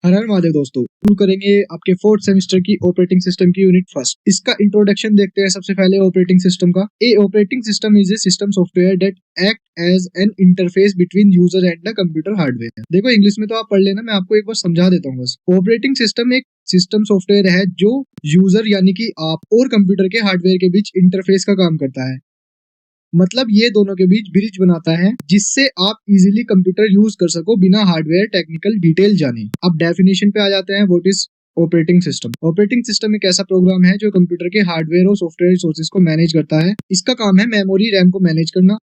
हर हर महादेव दोस्तों, शुरू करेंगे आपके फोर्थ सेमेस्टर की ऑपरेटिंग सिस्टम की यूनिट फर्स्ट। इसका इंट्रोडक्शन देखते हैं सबसे पहले ऑपरेटिंग सिस्टम का। A operating system is a system software that act as an interface between user and the computer hardware. देखो इंग्लिश में तो आप पढ़ लेना, मैं आपको एक बार समझा देता हूँ बस। ऑपरेटिंग सिस्टम एक सिस्टम सॉफ्टवेयर है जो यूजर यानी कि आप और कंप्यूटर के हार्डवेयर के बीच इंटरफेस का काम करता है। मतलब ये दोनों के बीच ब्रिज बनाता है जिससे आप इजीली कंप्यूटर यूज कर सको बिना हार्डवेयर टेक्निकल डिटेल जाने। अब डेफिनेशन पे आ जाते हैं, what is operating system. Operating system एक ऐसा प्रोग्राम है जो कंप्यूटर के हार्डवेयर और सॉफ्टवेयर रिसोर्सेज को मैनेज करता है। इसका काम है मेमोरी रैम को मैनेज करना,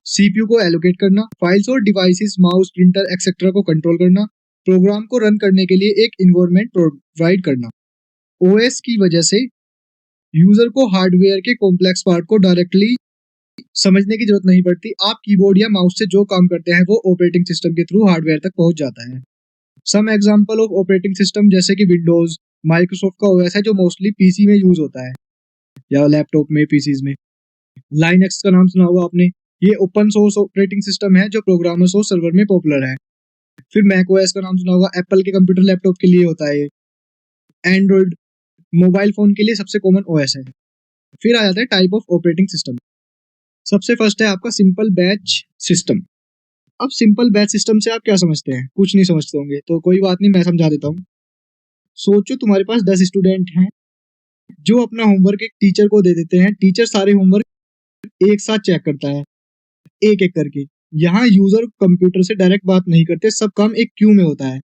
सीपीयू को एलोकेट करना, फाइल्स और डिवाइसेस माउस प्रिंटर एक्सेट्रा को कंट्रोल करना, प्रोग्राम को रन करने के लिए एक इन्वायरमेंट प्रोवाइड करना। ओएस की वजह से यूजर को हार्डवेयर के कॉम्प्लेक्स पार्ट को डायरेक्टली समझने की जरूरत नहीं पड़ती। आप कीबोर्ड या माउस से जो काम करते हैं वो ऑपरेटिंग सिस्टम के थ्रू हार्डवेयर तक पहुंच जाता है। Some example of operating system जैसे कि विंडोज, माइक्रोसॉफ्ट का ओएस है जो मोस्टली पीसी में यूज होता है या लैपटॉप में, पीसीज में। लाइनक्स का नाम सुना होगा आपने, ये ओपन सोर्स ऑपरेटिंग सिस्टम है जो प्रोग्रामर्स और सर्वर में पॉपुलर है। फिर मैक ओएस का नाम सुना होगा, एप्पल के कंप्यूटर लैपटॉप के लिए होता है। एंड्रॉइड मोबाइल फोन के लिए सबसे कॉमन ओएस है। फिर आ जाता है टाइप ऑफ ऑपरेटिंग सिस्टम। सबसे फर्स्ट है आपका सिंपल बैच सिस्टम। अब सिंपल बैच सिस्टम से आप क्या समझते हैं? कुछ नहीं समझते होंगे, तो कोई बात नहीं, मैं समझा देता हूँ। सोचो तुम्हारे पास 10 स्टूडेंट हैं जो अपना होमवर्क एक टीचर को दे देते हैं। टीचर सारे होमवर्क एक साथ चेक करता है एक एक करके। यहाँ यूजर कंप्यूटर से डायरेक्ट बात नहीं करते, सब काम एक क्यू में होता है।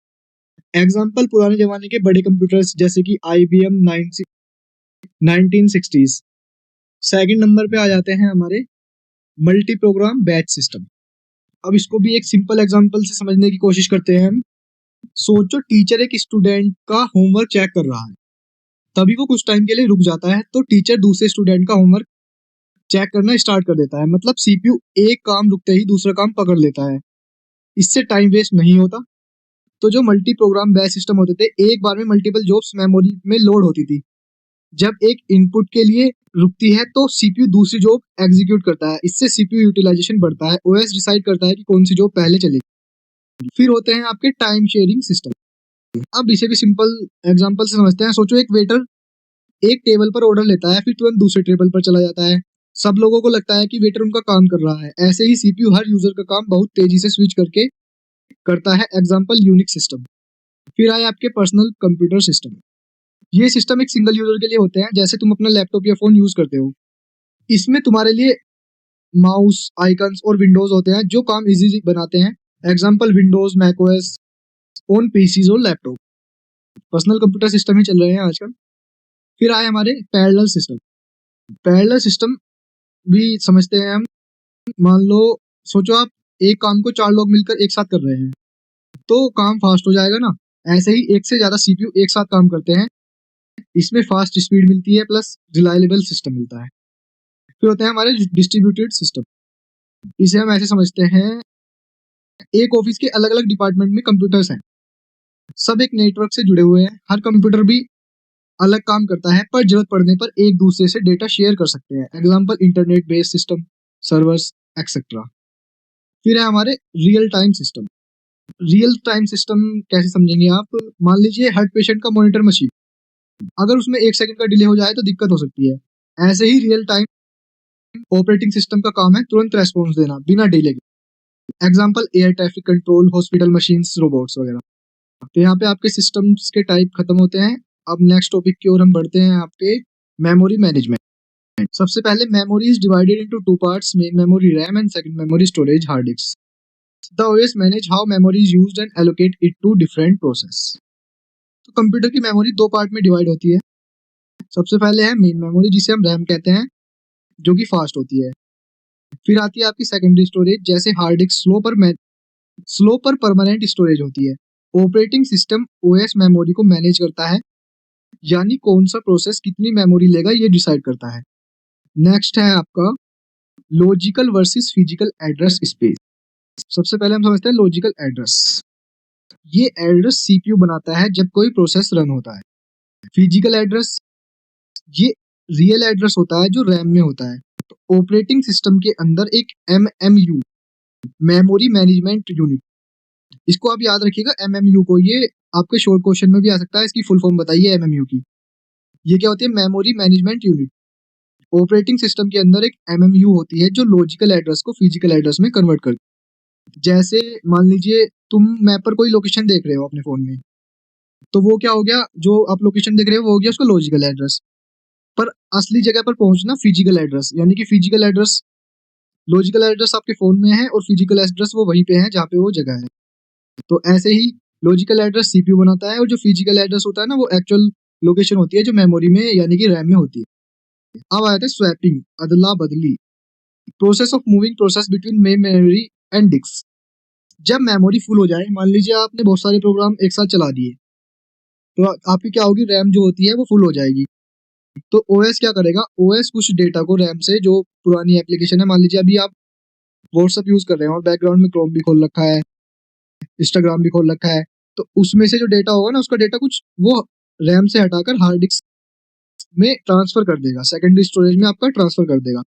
एग्जाम्पल पुराने जमाने के बड़े कंप्यूटर्स जैसे कि IBM 1960s। सेकंड नंबर पे आ जाते हैं हमारे मल्टी प्रोग्राम बैच सिस्टम। अब इसको भी एक सिंपल एग्जांपल से समझने की कोशिश करते हैं हम। सोचो टीचर एक स्टूडेंट का होमवर्क चेक कर रहा है, तभी वो कुछ टाइम के लिए रुक जाता है तो टीचर दूसरे स्टूडेंट का होमवर्क चेक करना स्टार्ट कर देता है। मतलब सीपीयू एक काम रुकते ही दूसरा काम पकड़ लेता है, इससे टाइम वेस्ट नहीं होता। तो जो मल्टी प्रोग्राम बैच सिस्टम होते थे, एक बार में मल्टीपल जॉब्स मेमोरी में लोड होती थी। जब एक इनपुट के लिए रुकती है तो सीपीयू दूसरी जॉब एग्जीक्यूट करता है, इससे सीपीयू यूटिलाइजेशन बढ़ता है। ओएस डिसाइड करता है कि कौन सी जॉब पहले चलेगी। फिर होते हैं आपके टाइम शेयरिंग सिस्टम। अब इसे भी सिंपल एग्जांपल से समझते हैं। सोचो एक वेटर एक टेबल पर ऑर्डर लेता है, फिर तुरंत दूसरे टेबल पर चला जाता है। सब लोगों को लगता है कि वेटर उनका काम कर रहा है। ऐसे ही सीपीयू हर यूजर का काम बहुत तेजी से स्विच करके करता है। Example Unix system. फिर आए आपके पर्सनल कंप्यूटर सिस्टम। ये सिस्टम एक सिंगल यूजर के लिए होते हैं, जैसे तुम अपना लैपटॉप या फोन यूज करते हो। इसमें तुम्हारे लिए माउस, आइकन्स और विंडोज होते हैं जो काम इजी बनाते हैं। Example Windows, macOS on PCs और लैपटॉप। पर्सनल कंप्यूटर सिस्टम ही चल रहे हैं आजकल। फिर आए हमारे पैरेलल सिस्टम। पैरेलल सिस्टम भी समझते हैं हम। मान लो, सोचो आप एक काम को 4 लोग मिलकर एक साथ कर रहे हैं तो काम फास्ट हो जाएगा ना। ऐसे ही एक से ज्यादा सीपीयू एक साथ काम करते हैं, इसमें फास्ट स्पीड मिलती है प्लस रिलायबल सिस्टम मिलता है। फिर होते हैं हमारे डिस्ट्रीब्यूटेड सिस्टम। इसे हम ऐसे समझते हैं, एक ऑफिस के अलग अलग डिपार्टमेंट में कंप्यूटर्स हैं, सब एक नेटवर्क से जुड़े हुए हैं। हर कंप्यूटर भी अलग काम करता है, पर जरूरत पड़ने पर एक दूसरे से डेटा शेयर कर सकते हैं। Example internet based system, servers etcetera. फिर है हमारे real time system. Real time system कैसे समझेंगे आप? मान लीजिए हार्ट पेशेंट का मॉनिटर मशीन, अगर उसमें 1 सेकंड का डिले हो जाए तो दिक्कत हो सकती है। ऐसे ही रियल टाइम ऑपरेटिंग सिस्टम का काम है तुरंत रेस्पॉन्स देना बिना डिले के। Example air traffic control, hospital machines, robots वगैरह। तो यहाँ पे आपके सिस्टम्स के टाइप खत्म होते हैं। अब नेक्स्ट टॉपिक की ओर हम बढ़ते हैं, आपके मेमोरी मैनेजमेंट। सबसे पहले memory is divided into 2 parts, main memory RAM and second memory storage hard disk. The OS manage how memory is used and allocate it to different process। तो computer की memory 2 part में divide होती है। सबसे पहले है main memory जिसे हम रैम कहते हैं, जो कि फास्ट होती है। फिर आती है आपकी सेकेंडरी स्टोरेज, जैसे हार्ड डिस्क स्लो पर परमानेंट स्टोरेज होती है। ऑपरेटिंग सिस्टम ओएस मेमोरी को मैनेज करता है, यानी कौन सा प्रोसेस कितनी मेमोरी लेगा ये डिसाइड करता है। नेक्स्ट है आपका logical versus physical address space. सबसे पहले हम समझते हैं लॉजिकल एड्रेस। ये एड्रेस सीपीयू बनाता है जब कोई प्रोसेस रन होता है। फिजिकल एड्रेस ये रियल एड्रेस होता है जो रैम में होता है। तो ऑपरेटिंग सिस्टम के अंदर एक एमएमयू, मेमोरी मैनेजमेंट यूनिट, इसको आप याद रखिएगा एमएमयू को। ये आपके शॉर्ट क्वेश्चन में भी आ सकता है, इसकी फुल फॉर्म बताइए एमएमयू की। ये क्या होती है? Memory management unit. Operating system के अंदर एक एमएमयू होती है जो लॉजिकल एड्रेस को फिजिकल एड्रेस में कन्वर्ट करती है। जैसे मान लीजिए तुम मैप पर कोई लोकेशन देख रहे हो अपने फोन में, तो वो क्या हो गया, जो आप लोकेशन देख रहे हो वो हो गया उसका लॉजिकल एड्रेस। पर असली जगह पर पहुंचना फिजिकल एड्रेस, यानी कि फिजिकल एड्रेस, लॉजिकल एड्रेस आपके फोन में है और फिजिकल एड्रेस वो वहीं पे है जहाँ पे वो जगह है। तो ऐसे ही लॉजिकल एड्रेस सीपीयू बनाता है, और जो फिजिकल एड्रेस होता है ना वो एक्चुअल लोकेशन होती है जो मेमोरी में यानी कि रैम में होती है। अब आया था स्वैपिंग, अदला बदली, process of moving process between main memory and disk. जब मेमोरी फुल हो जाए, मान लीजिए आपने बहुत सारे प्रोग्राम एक साथ चला दिए, तो आपकी क्या होगी, रैम जो होती है वो फुल हो जाएगी। तो ओएस क्या करेगा, ओएस कुछ डेटा को रैम से, जो पुरानी एप्लीकेशन है, मान लीजिए अभी आप व्हाट्सएप यूज कर रहे हैं और बैकग्राउंड में क्रोम भी खोल रखा है, इंस्टाग्राम भी खोल रखा है, तो उसमें से जो डेटा होगा ना, उसका डेटा कुछ वो रैम से हटाकर हार्ड डिस्क में ट्रांसफर कर देगा, सेकेंडरी स्टोरेज में आपका ट्रांसफर कर देगा।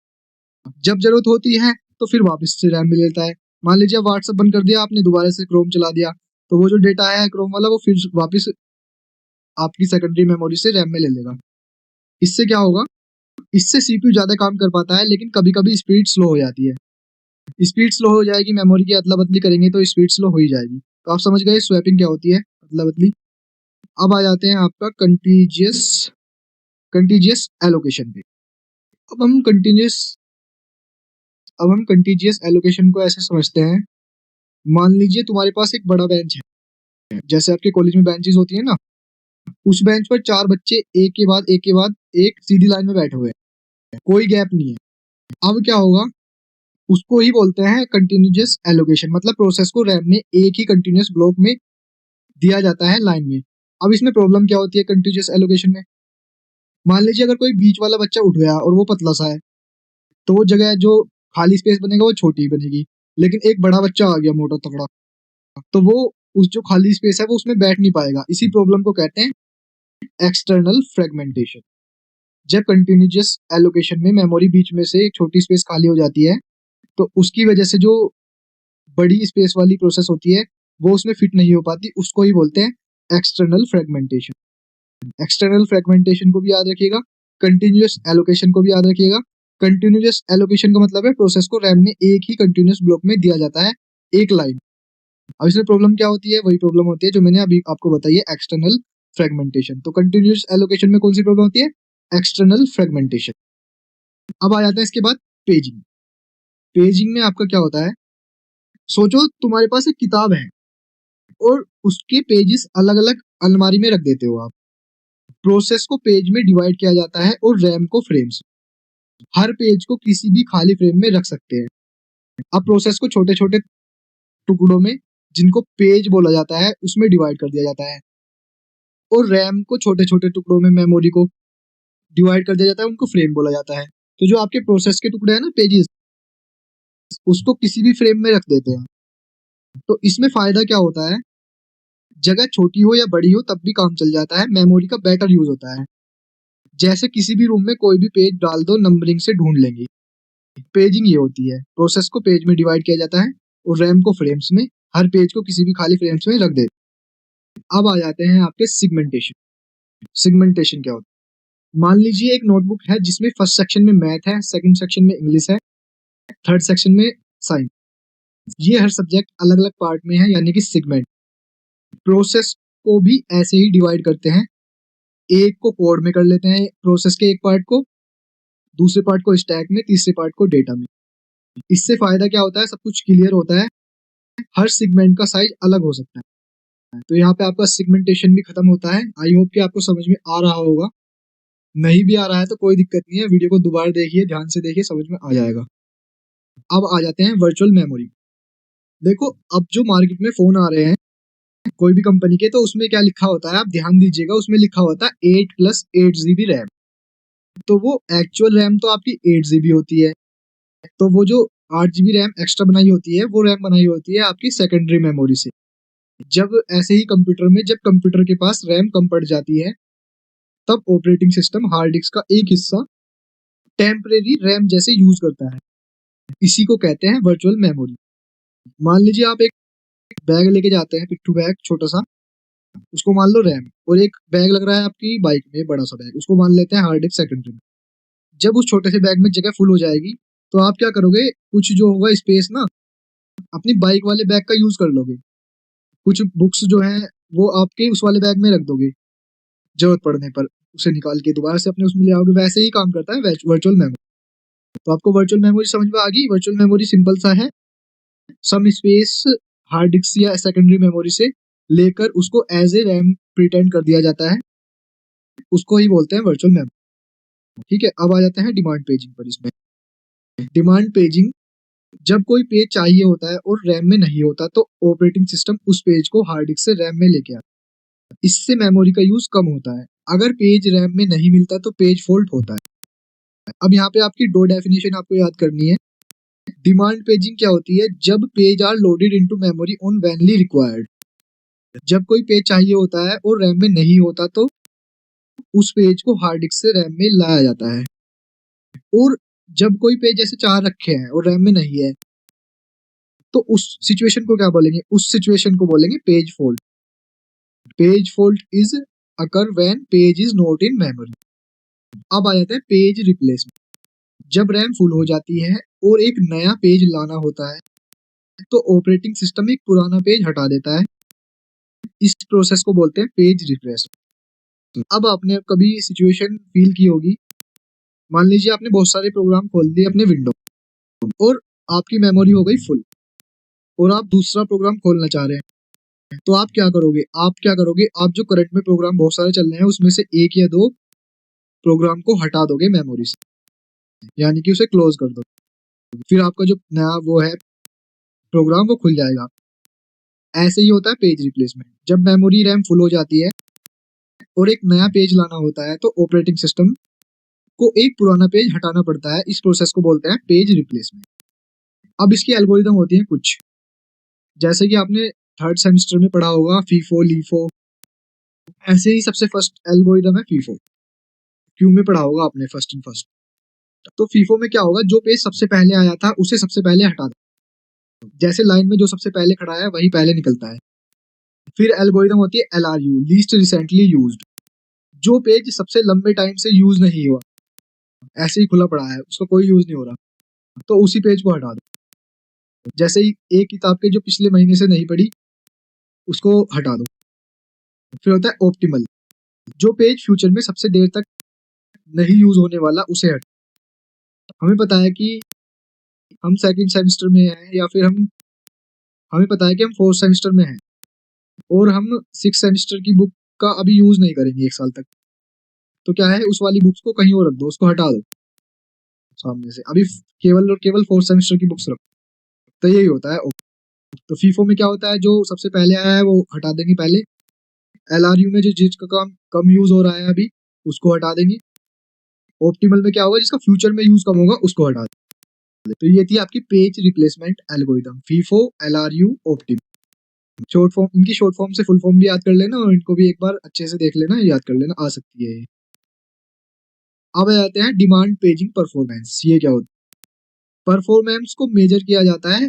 जब जरूरत होती है तो फिर वापस से रैम में लेता है। मान लीजिए व्हाट्सएप बंद कर दिया आपने, दोबारा से क्रोम चला दिया, तो वो जो डेटा है क्रोम वाला वो फिर वापस आपकी सेकेंडरी मेमोरी से रैम में ले लेगा। इससे क्या होगा, इससे सीपीयू ज्यादा काम कर पाता है, लेकिन कभी कभी स्पीड स्लो हो जाती है। स्पीड स्लो हो जाएगी, मेमोरी की अदला बदली करेंगे तो स्पीड स्लो हो ही जाएगी। तो आप समझ गए स्वैपिंग क्या होती है, अदला बदली। अब आ जाते हैं आपका कंटीजियस कंटीजियस एलोकेशन पे। अब हम कंटीजियस अब हम कंटीजियस एलोकेशन को ऐसे समझते हैं, मान लीजिए तुम्हारे पास एक बड़ा बेंच है, जैसे आपके कॉलेज में बेंचेस होती है ना, उस बेंच पर चार बच्चे एक के बाद एक के बाद एक सीधी लाइन में बैठे हुए हैं, कोई गैप नहीं है। अब क्या होगा, उसको ही बोलते हैं कंटिन्यूअस एलोकेशन, मतलब प्रोसेस को रैम में एक ही कंटिन्यूअस ब्लॉक में दिया जाता है लाइन में। अब इसमें प्रॉब्लम क्या होती है कंटिन्यूअस एलोकेशन में, मान लीजिए अगर कोई बीच वाला बच्चा उठ गया और वो पतला सा है, तो वो जगह जो खाली स्पेस बनेगा वो छोटी बनेगी। लेकिन एक बड़ा बच्चा आ गया मोटा तगड़ा, तो वो उस जो खाली स्पेस है वो उसमें बैठ नहीं पाएगा। इसी प्रॉब्लम को कहते हैं एक्सटर्नल फ्रेगमेंटेशन। जब कंटिन्यूअस एलोकेशन में मेमोरी बीच में से एक छोटी स्पेस खाली हो जाती है, तो उसकी वजह से जो बड़ी स्पेस वाली प्रोसेस होती है वो उसमें फिट नहीं हो पाती, उसको ही बोलते हैं एक्सटर्नल फ्रेगमेंटेशन। एक्सटर्नल फ्रेगमेंटेशन को भी याद रखिएगा, कंटिन्यूअस एलोकेशन को भी याद रखिएगा। कंटिन्यूअस एलोकेशन का मतलब है प्रोसेस को रैम में एक ही कंटिन्यूअस ब्लॉक में दिया जाता है, एक लाइन। अब इसमें प्रॉब्लम क्या होती है, वही प्रॉब्लम होती है जो मैंने अभी आपको बताई है, एक्सटर्नल फ्रेगमेंटेशन। तो कंटिन्यूअस एलोकेशन में कौन सी प्रॉब्लम होती है, एक्सटर्नल फ्रेगमेंटेशन। अब आ जाता है इसके बाद पेजिंग। पेजिंग में आपका क्या होता है, सोचो तुम्हारे पास एक किताब है और उसके पेजेस अलग अलग अलमारी में रख देते हो आप। प्रोसेस को पेज में डिवाइड किया जाता है और रैम को फ्रेम्स। हर पेज को किसी भी खाली फ्रेम में रख सकते हैं। अब प्रोसेस को छोटे छोटे टुकड़ों में, जिनको पेज बोला जाता है, उसमें डिवाइड कर दिया जाता है, और रैम को छोटे छोटे टुकड़ों में मेमोरी को डिवाइड कर दिया जाता है, उनको फ्रेम बोला जाता है। तो जो आपके प्रोसेस के टुकड़े हैं ना, पेजेस, उसको किसी भी फ्रेम में रख देते हैं। तो इसमें फायदा क्या होता है, जगह छोटी हो या बड़ी हो तब भी काम चल जाता है, मेमोरी का बेटर यूज होता है। जैसे किसी भी रूम में कोई भी पेज डाल दो, नंबरिंग से ढूंढ लेंगे। पेजिंग ये होती है, प्रोसेस को पेज में डिवाइड किया जाता है और रैम को फ्रेम्स में, हर पेज को किसी भी खाली फ्रेम्स में रख देते हैं। अब आ जाते हैं आपके सिगमेंटेशन। सिगमेंटेशन क्या होता है, मान लीजिए एक नोटबुक है जिसमें फर्स्ट सेक्शन में मैथ है, सेकंड सेक्शन में इंग्लिश है, थर्ड सेक्शन में साइंस। ये हर सब्जेक्ट अलग अलग पार्ट में है, यानी कि सिगमेंट। प्रोसेस को भी ऐसे ही डिवाइड करते हैं, एक को कोड में कर लेते हैं, प्रोसेस के एक पार्ट को, दूसरे पार्ट को स्टैक में, तीसरे पार्ट को डेटा में। इससे फायदा क्या होता है, सब कुछ क्लियर होता है, हर सेगमेंट का साइज अलग हो सकता है। तो यहाँ पे आपका सेगमेंटेशन भी खत्म होता है। आई होप कि आपको समझ में आ रहा होगा। नहीं भी आ रहा है तो कोई दिक्कत नहीं है, वीडियो को दोबारा देखिए, ध्यान से देखिए, समझ में आ जाएगा। अब आ जाते हैं वर्चुअल मेमोरी। देखो, अब जो मार्केट में फोन आ रहे हैं कोई भी कंपनी के, तो उसमें क्या लिखा होता है, आप ध्यान दीजिएगा, उसमें लिखा होता है 8+8 GB रैम। तो वो एक्चुअल रैम तो आपकी 8 GB होती है, तो वो जो 8 GB रैम एक्स्ट्रा बनाई होती है, वो रैम बनाई होती है आपकी सेकेंडरी मेमोरी से। जब ऐसे ही कंप्यूटर में, जब कंप्यूटर के पास रैम कम पड़ जाती है, तब ऑपरेटिंग सिस्टम हार्ड डिस्क का एक हिस्सा टेम्परेरी रैम जैसे यूज करता है। इसी को कहते हैं वर्चुअल मेमोरी। मान लीजिए आप एक बैग लेके जाते हैं, पिट्ठू बैग छोटा सा, उसको मान लो रैम, और एक बैग लग रहा है आपकी बाइक में, बड़ा सा बैग, उसको मान लेते हैं हार्ड डिस्क सेकेंडरी में। जब उस छोटे से बैग में जगह फुल हो जाएगी तो आप क्या करोगे, कुछ जो होगा स्पेस ना, अपनी बाइक वाले बैग का यूज कर लोगे। कुछ बुक्स जो है वो आपके उस वाले बैग में रख दोगे, जरूरत पड़ने पर उसे निकाल के दोबारा से अपने उसमें ले आओगे। वैसे ही काम करता है वर्चुअल मेमोरी। तो आपको वर्चुअल मेमोरी समझ में आ गई। वर्चुअल मेमोरी सिंपल सा है, सम स्पेस हार्ड डिस्क या सेकेंडरी मेमोरी से लेकर उसको एज ए रैम प्रिटेंड कर दिया जाता है, उसको ही बोलते हैं वर्चुअल मेमोरी। ठीक है, अब आ जाते हैं डिमांड पेजिंग पर। इसमें डिमांड पेजिंग, जब कोई पेज चाहिए होता है और रैम में नहीं होता तो ऑपरेटिंग सिस्टम उस पेज को हार्ड डिस्क से रैम में लेके आता है। इससे मेमोरी का यूज कम होता है। अगर पेज रैम में नहीं मिलता तो पेज फॉल्ट होता है। अब यहाँ पे आपकी दो डेफिनेशन आपको याद करनी है। डिमांड पेजिंग क्या होती है, जब page are loaded into memory only when required. जब कोई पेज चाहिए होता है और रैम में नहीं होता तो उस पेज को हार्ड डिस्क से रैम में लाया जाता है। और जब कोई पेज जैसे चार रखे हैं और रैम में नहीं है तो उस सिचुएशन को क्या बोलेंगे, उस सिचुएशन को बोलेंगे page fault. Page fault is occur when page is not in memory. अब आ जाता है पेज रिप्लेसमेंट। जब रैम फुल हो जाती है और एक नया पेज लाना होता है तो ऑपरेटिंग सिस्टम एक पुराना पेज हटा देता है। इस प्रोसेस को बोलते हैं पेज रिप्लेसमेंट। अब आपने कभी सिचुएशन फील की होगी, मान लीजिए आपने बहुत सारे प्रोग्राम खोल दिए अपने विंडो और आपकी मेमोरी हो गई फुल और आप दूसरा प्रोग्राम खोलना चाह रहे हैं, तो आप क्या करोगे, आप जो करंट में प्रोग्राम बहुत सारे चल रहे हैं उसमें से एक या दो प्रोग्राम को हटा दोगे मेमोरी से, यानी कि उसे क्लोज कर दो। फिर आपका जो नया वो है प्रोग्राम वो खुल जाएगा। ऐसे ही होता है पेज रिप्लेसमेंट। जब मेमोरी रैम फुल हो जाती है और एक नया पेज लाना होता है तो ऑपरेटिंग सिस्टम को एक पुराना पेज हटाना पड़ता है। इस प्रोसेस को बोलते हैं पेज रिप्लेसमेंट। अब इसकी एल्गोरिदम होती है कुछ, जैसे कि आपने थर्ड सेमेस्टर में पढ़ा होगा फीफो लीफो। ऐसे ही सबसे फर्स्ट एल्गोरिदम है फीफो, क्यू में पढ़ा होगा आपने फर्स्ट इन फर्स्ट। तो फीफो में क्या होगा, जो पेज सबसे पहले आया था उसे सबसे पहले हटा दो। जैसे लाइन में जो सबसे पहले खड़ा है वही पहले निकलता है। फिर एल्गोरिदम होती है LRU, लीस्ट रिसेंटली यूज्ड। जो पेज सबसे लंबे टाइम से यूज नहीं हुआ, ऐसे ही खुला पड़ा है, उसका कोई यूज नहीं हो रहा, तो उसी पेज को हटा दो। जैसे ही एक किताब के जो पिछले महीने से नहीं पढ़ी उसको हटा दो। फिर होता है ऑप्टिमल, जो पेज फ्यूचर में सबसे देर तक नहीं यूज होने वाला उसे हटा। हमें पता है कि हम सेकंड सेमेस्टर में हैं या फिर हमें पता है कि हम फोर्थ सेमेस्टर में हैं और हम सिक्स सेमेस्टर की बुक का अभी यूज नहीं करेंगे एक साल तक, तो क्या है, उस वाली बुक्स को कहीं और रख दो, उसको हटा दो सामने से। अभी केवल और केवल फोर्थ सेमेस्टर की बुक्स रखो। तो यही होता है। तो फीफो में क्या होता है, जो सबसे पहले आया है वो हटा देंगे पहले। LRU में जो जिसका काम कम यूज हो रहा है अभी उसको हटा देंगे। ऑप्टिमल में क्या होगा, जिसका फ्यूचर में यूज कम होगा उसको हटा देंगे। तो ये थी आपकी page replacement algorithm, FIFO, LRU, optimal. Short form, इनकी शॉर्ट फॉर्म से फुल फॉर्म भी याद कर लेना और इनको भी एक बार अच्छे से देख लेना, याद कर लेना, आ सकती है ये। अब आ जाते हैं डिमांड पेजिंग परफॉर्मेंस। ये क्या होता है, परफॉर्मेंस को मेजर किया जाता है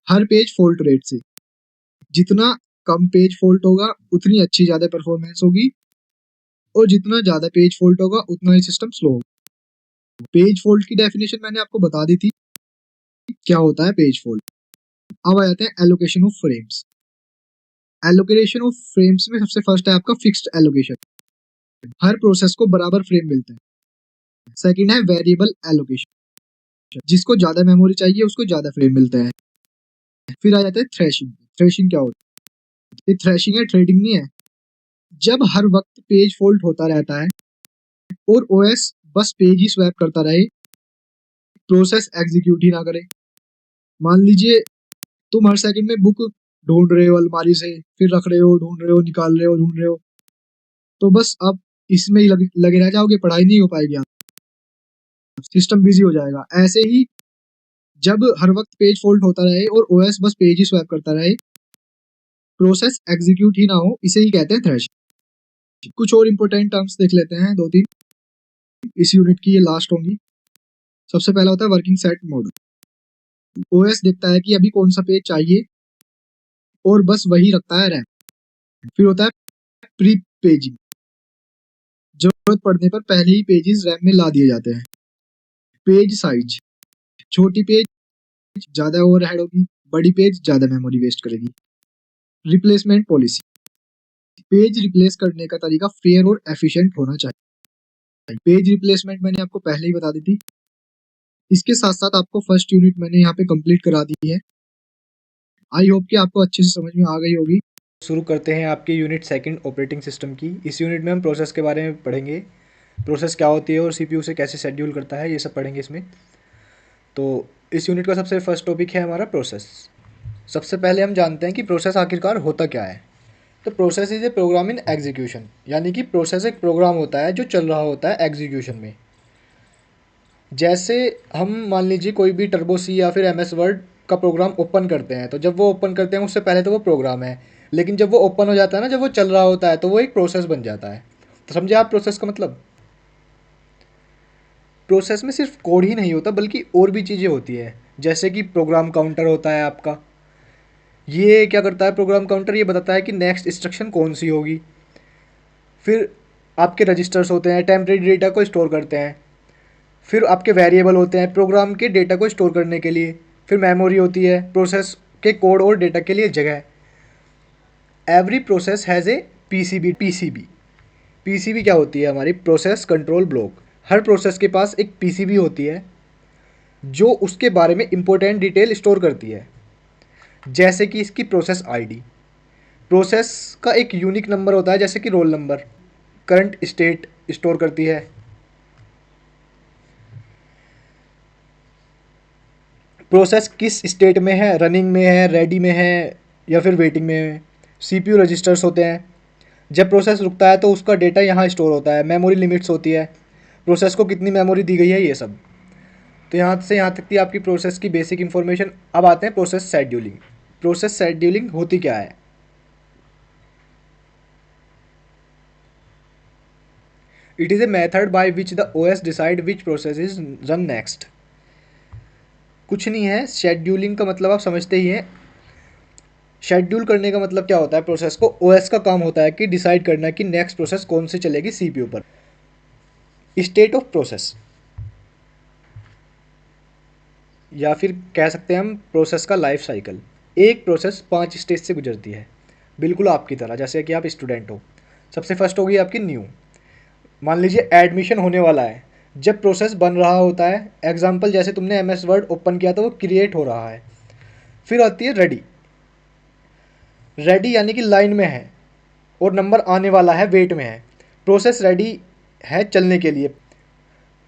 हर पेज फॉल्ट रेट से। जितना कम पेज फॉल्ट होगा उतनी अच्छी ज्यादा परफॉर्मेंस होगी, और जितना ज्यादा पेज फॉल्ट होगा उतना ही सिस्टम स्लो होगा। पेज फॉल्ट की डेफिनेशन मैंने आपको बता दी थी, क्या होता है पेज फॉल्ट। अब आ जाते हैं allocation of frames. Allocation of frames में सबसे फर्स्ट है आपका फिक्स्ड एलोकेशन, हर प्रोसेस को बराबर फ्रेम मिलते हैं। सेकंड है वेरिएबल एलोकेशन, जिसको ज्यादा मेमोरी चाहिए उसको ज्यादा फ्रेम मिलते हैं। फिर आ जाता है थ्रेशिंग। थ्रेशिंग क्या होता है, ये थ्रेशिंग है, ट्रेडिंग नहीं है। जब हर वक्त पेज फॉल्ट होता रहता है और OS बस पेज ही स्वैप करता रहे, प्रोसेस एग्जीक्यूट ही ना करे। मान लीजिए तुम हर सेकंड में बुक ढूंढ रहे हो अलमारी से, फिर रख रहे हो, ढूंढ रहे हो, निकाल रहे हो, ढूंढ रहे हो, तो बस आप इसमें ही लगे रह जाओगे, पढ़ाई नहीं हो पाएगी, आप सिस्टम बिजी हो जाएगा। ऐसे ही जब हर वक्त पेज फॉल्ट होता रहे और OS बस पेज ही स्वैप करता रहे, प्रोसेस एग्जीक्यूट ही ना हो, इसे ही कहते हैं थ्रेशिंग। कुछ और इंपॉर्टेंट टर्म्स देख लेते हैं, दो तीन इस यूनिट की, ये लास्ट होंगी। सबसे पहला होता है वर्किंग सेट मोड। OS देखता है कि अभी कौन सा पेज चाहिए और बस वही रखता है रैम। फिर होता है प्री पेजिंग, जरूरत पड़ने पर पहले ही पेजेस रैम में ला दिए जाते हैं। पेज साइज, छोटी पेज ज्यादा ओवरहेड होगी, बड़ी पेज ज्यादा मेमोरी वेस्ट करेगी। रिप्लेसमेंट पॉलिसी, पेज रिप्लेस करने का तरीका फेयर और एफिशिएंट होना चाहिए। पेज रिप्लेसमेंट मैंने आपको पहले ही बता दी थी। इसके साथ साथ आपको फर्स्ट यूनिट मैंने यहाँ पे कंप्लीट करा दी है। आई होप कि आपको अच्छे से समझ में आ गई होगी। शुरू करते हैं आपके यूनिट सेकंड ऑपरेटिंग सिस्टम की। इस यूनिट में हम प्रोसेस के बारे में पढ़ेंगे, प्रोसेस क्या होती है और सीपीयू से कैसे शेड्यूल करता है, ये सब पढ़ेंगे इसमें। तो इस यूनिट का सबसे फर्स्ट टॉपिक है हमारा प्रोसेस। सबसे पहले हम जानते हैं कि प्रोसेस आखिरकार होता क्या है। तो process is a program in execution, यानी कि प्रोसेस एक प्रोग्राम होता है जो चल रहा होता है एग्जीक्यूशन में। जैसे हम मान लीजिए कोई भी टर्बो सी या फिर एम एस वर्ड का प्रोग्राम ओपन करते हैं, तो जब वो ओपन करते हैं उससे पहले तो वो प्रोग्राम है, लेकिन जब वो ओपन हो जाता है ना, जब वो चल रहा होता है, तो वो एक प्रोसेस बन जाता है। तो समझे आप प्रोसेस का मतलब। प्रोसेस में सिर्फ कोड ही नहीं होता बल्कि और भी चीज़ें होती है, जैसे कि प्रोग्राम काउंटर होता है आपका। ये क्या करता है प्रोग्राम काउंटर, ये बताता है कि नेक्स्ट इंस्ट्रक्शन कौन सी होगी। फिर आपके रजिस्टर्स होते हैं, टेम्परेरी डेटा को स्टोर करते हैं। फिर आपके वेरिएबल होते हैं प्रोग्राम के डेटा को स्टोर करने के लिए। फिर मेमोरी होती है प्रोसेस के कोड और डेटा के लिए जगह। Every process has a PCB. PCB क्या होती है, हमारी प्रोसेस कंट्रोल ब्लॉक। हर प्रोसेस के पास एक पीसीबी होती है जो उसके बारे में इंपॉर्टेंट डिटेल स्टोर करती है, जैसे कि इसकी प्रोसेस आईडी। प्रोसेस का एक यूनिक नंबर होता है, जैसे कि roll number. Current state store करती है। प्रोसेस किस स्टेट में है, रनिंग में है, रेडी में है या फिर वेटिंग में है। सीपीयू रजिस्टर्स होते हैं। जब प्रोसेस रुकता है तो उसका डेटा यहाँ स्टोर होता है। मेमोरी लिमिट्स होती है, प्रोसेस को कितनी मेमोरी दी गई है, ये सब। तो यहाँ से यहाँ तक थी आपकी प्रोसेस की बेसिक इन्फॉर्मेशन। अब आते हैं प्रोसेस शेड्यूलिंग। प्रोसेस शेड्यूलिंग होती क्या है। It is a method by which the OS decide which process is run next. कुछ नहीं है, शेड्यूलिंग का मतलब आप समझते ही हैं। शेड्यूल करने का मतलब क्या होता है, प्रोसेस को ओएस का काम होता है कि डिसाइड करना कि नेक्स्ट प्रोसेस कौन सी चलेगी सीपीयू पर। स्टेट ऑफ प्रोसेस, या फिर कह सकते हैं हम प्रोसेस का लाइफ साइकिल। एक प्रोसेस 5 स्टेज से गुजरती है, बिल्कुल आपकी तरह, जैसे कि आप स्टूडेंट हो। सबसे फर्स्ट होगी आपकी न्यू। मान लीजिए एडमिशन होने वाला है, जब प्रोसेस बन रहा होता है। एग्जाम्पल, जैसे तुमने एम एस वर्ड ओपन किया तो वो क्रिएट हो रहा है। फिर आती है रेडी। रेडी यानी कि लाइन में है और नंबर आने वाला है, वेट में है। प्रोसेस रेडी है चलने के लिए,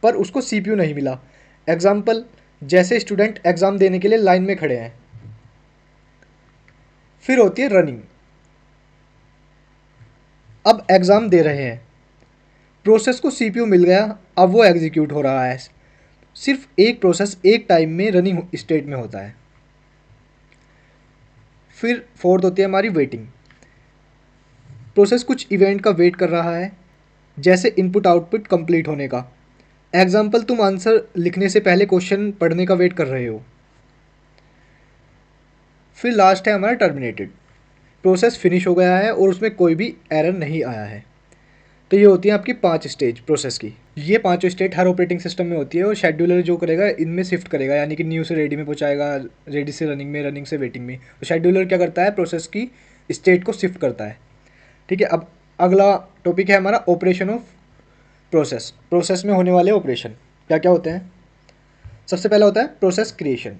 पर उसको सीपीयू नहीं मिला। एग्जाम्पल, जैसे स्टूडेंट एग्ज़ाम देने के लिए लाइन में खड़े हैं। फिर होती है रनिंग। अब एग्ज़ाम दे रहे हैं, प्रोसेस को सीपीयू मिल गया, अब वो एग्जीक्यूट हो रहा है। सिर्फ एक प्रोसेस एक टाइम में रनिंग स्टेट में होता है। फिर फोर्थ होती है हमारी वेटिंग। प्रोसेस कुछ इवेंट का वेट कर रहा है, जैसे इनपुट आउटपुट कंप्लीट होने का। एग्जाम्पल, तुम आंसर लिखने से पहले क्वेश्चन पढ़ने का वेट कर रहे हो। फिर लास्ट है हमारा टर्मिनेटेड। प्रोसेस फिनिश हो गया है और उसमें कोई भी एरर नहीं आया है। तो ये होती है आपकी 5 स्टेज प्रोसेस की। ये पांचों स्टेट हर ऑपरेटिंग सिस्टम में होती है और शेड्यूलर जो करेगा इनमें शिफ्ट करेगा, यानी कि न्यू से रेडी में पहुंचाएगा, रेडी से रनिंग में, रनिंग से वेटिंग में। तो शेड्यूलर क्या करता है, प्रोसेस की स्टेट को शिफ्ट करता है। ठीक है। अब अगला टॉपिक है हमारा ऑपरेशन ऑफ प्रोसेस। प्रोसेस में होने वाले ऑपरेशन क्या क्या होते हैं। सबसे पहला होता है प्रोसेस क्रिएशन,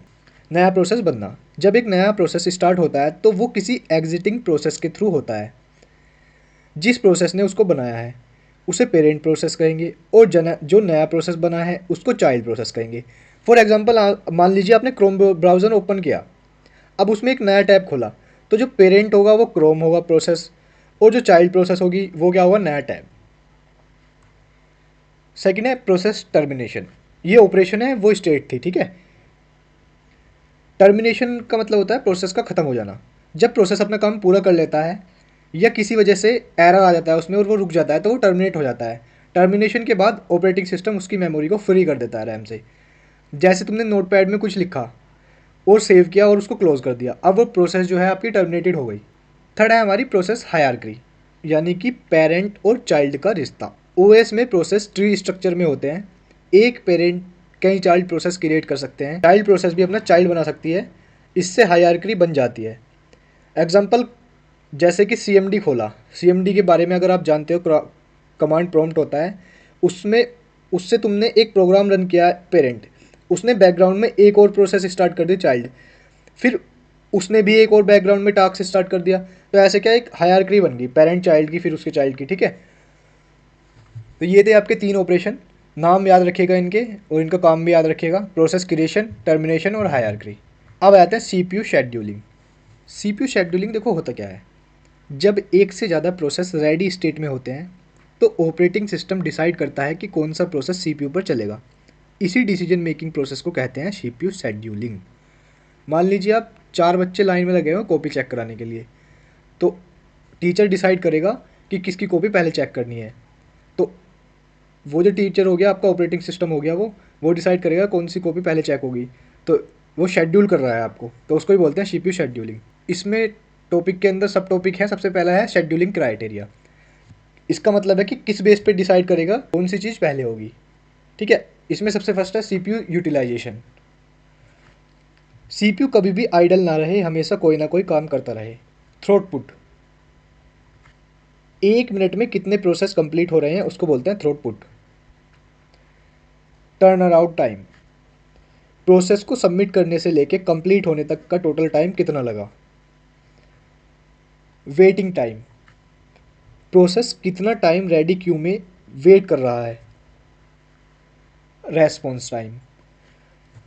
नया प्रोसेस बनना। जब एक नया प्रोसेस स्टार्ट होता है तो वो किसी एग्जिटिंग प्रोसेस के थ्रू होता है। जिस प्रोसेस ने उसको बनाया है उसे पेरेंट प्रोसेस कहेंगे, और जो नया प्रोसेस बना है उसको चाइल्ड प्रोसेस कहेंगे। फॉर एग्जांपल, मान लीजिए आपने क्रोम ब्राउज़र ओपन किया, अब उसमें एक नया टैब खोला, तो जो पेरेंट होगा वो क्रोम होगा प्रोसेस, और जो चाइल्ड प्रोसेस होगी वो क्या होगा, नया टैब। सेकेंड है प्रोसेस टर्मिनेशन। ये ऑपरेशन है, वो स्टेट थी, ठीक है। टर्मिनेशन का मतलब होता है प्रोसेस का ख़त्म हो जाना। जब प्रोसेस अपना काम पूरा कर लेता है या किसी वजह से एरर आ जाता है उसमें और वो रुक जाता है, तो वो टर्मिनेट हो जाता है। टर्मिनेशन के बाद ऑपरेटिंग सिस्टम उसकी मेमोरी को फ्री कर देता है रैम से। जैसे तुमने नोटपैड में कुछ लिखा और सेव किया और उसको क्लोज कर दिया, अब वो प्रोसेस जो है आपकी टर्मिनेटेड हो गई। थर्ड है हमारी प्रोसेस हायरार्की, यानी कि पेरेंट और चाइल्ड का रिश्ता। ओएस में प्रोसेस ट्री स्ट्रक्चर में होते हैं। एक पेरेंट कई चाइल्ड प्रोसेस क्रिएट कर सकते हैं, चाइल्ड प्रोसेस भी अपना चाइल्ड बना सकती है, इससे हायरार्की बन जाती है। एग्जाम्पल जैसे कि सीएमडी खोला, सीएमडी के बारे में अगर आप जानते हो, कमांड प्रॉम्प्ट होता है, उसमें उससे तुमने एक प्रोग्राम रन किया पेरेंट, उसने बैकग्राउंड में एक और प्रोसेस स्टार्ट कर दी चाइल्ड, फिर उसने भी एक और बैकग्राउंड में टास्क स्टार्ट कर दिया, तो ऐसे क्या एक हायरार्की बन गई पेरेंट चाइल्ड की, फिर उसके चाइल्ड की। ठीक है, तो ये थे आपके 3 ऑपरेशन, नाम याद रखिएगा इनके और इनका काम भी याद रखिएगा, प्रोसेस क्रिएशन, टर्मिनेशन और हायरार्की। अब आते हैं सीपीयू शेड्यूलिंग। सीपीयू शेड्यूलिंग देखो होता क्या है, जब एक से ज़्यादा प्रोसेस रेडी स्टेट में होते हैं तो ऑपरेटिंग सिस्टम डिसाइड करता है कि कौन सा प्रोसेस सीपीयू पर चलेगा। इसी डिसीजन मेकिंग प्रोसेस को कहते हैं सीपीयू शेड्यूलिंग। मान लीजिए आप 4 बच्चे लाइन में लगे हो कॉपी चेक कराने के लिए, तो टीचर डिसाइड करेगा कि किसकी कॉपी पहले चेक करनी है। तो वो जो टीचर हो गया आपका ऑपरेटिंग सिस्टम हो गया, वो डिसाइड करेगा कौन सी कॉपी पहले चेक होगी, तो वो शेड्यूल कर रहा है आपको, तो उसको ही बोलते हैं सीपीयू शेड्यूलिंग। इसमें टॉपिक के अंदर सब टॉपिक है, सबसे पहला है शेड्यूलिंग क्राइटेरिया। इसका मतलब है कि किस बेस पे डिसाइड करेगा कौन सी चीज़ पहले होगी। ठीक है, इसमें सबसे फर्स्ट है सीपीयू यूटिलाइजेशन। सीपीयू कभी भी आइडल ना रहे, हमेशा कोई ना कोई काम करता रहे। थ्रोटपुट, 1 मिनट में कितने प्रोसेस कंप्लीट हो रहे हैं उसको बोलते हैं थ्रोटपुट। टर्न अराउंड टाइम, प्रोसेस को सबमिट करने से लेके कंप्लीट होने तक का टोटल टाइम कितना लगा। वेटिंग टाइम, प्रोसेस कितना टाइम रेडी क्यू में वेट कर रहा है। रेस्पॉन्स टाइम,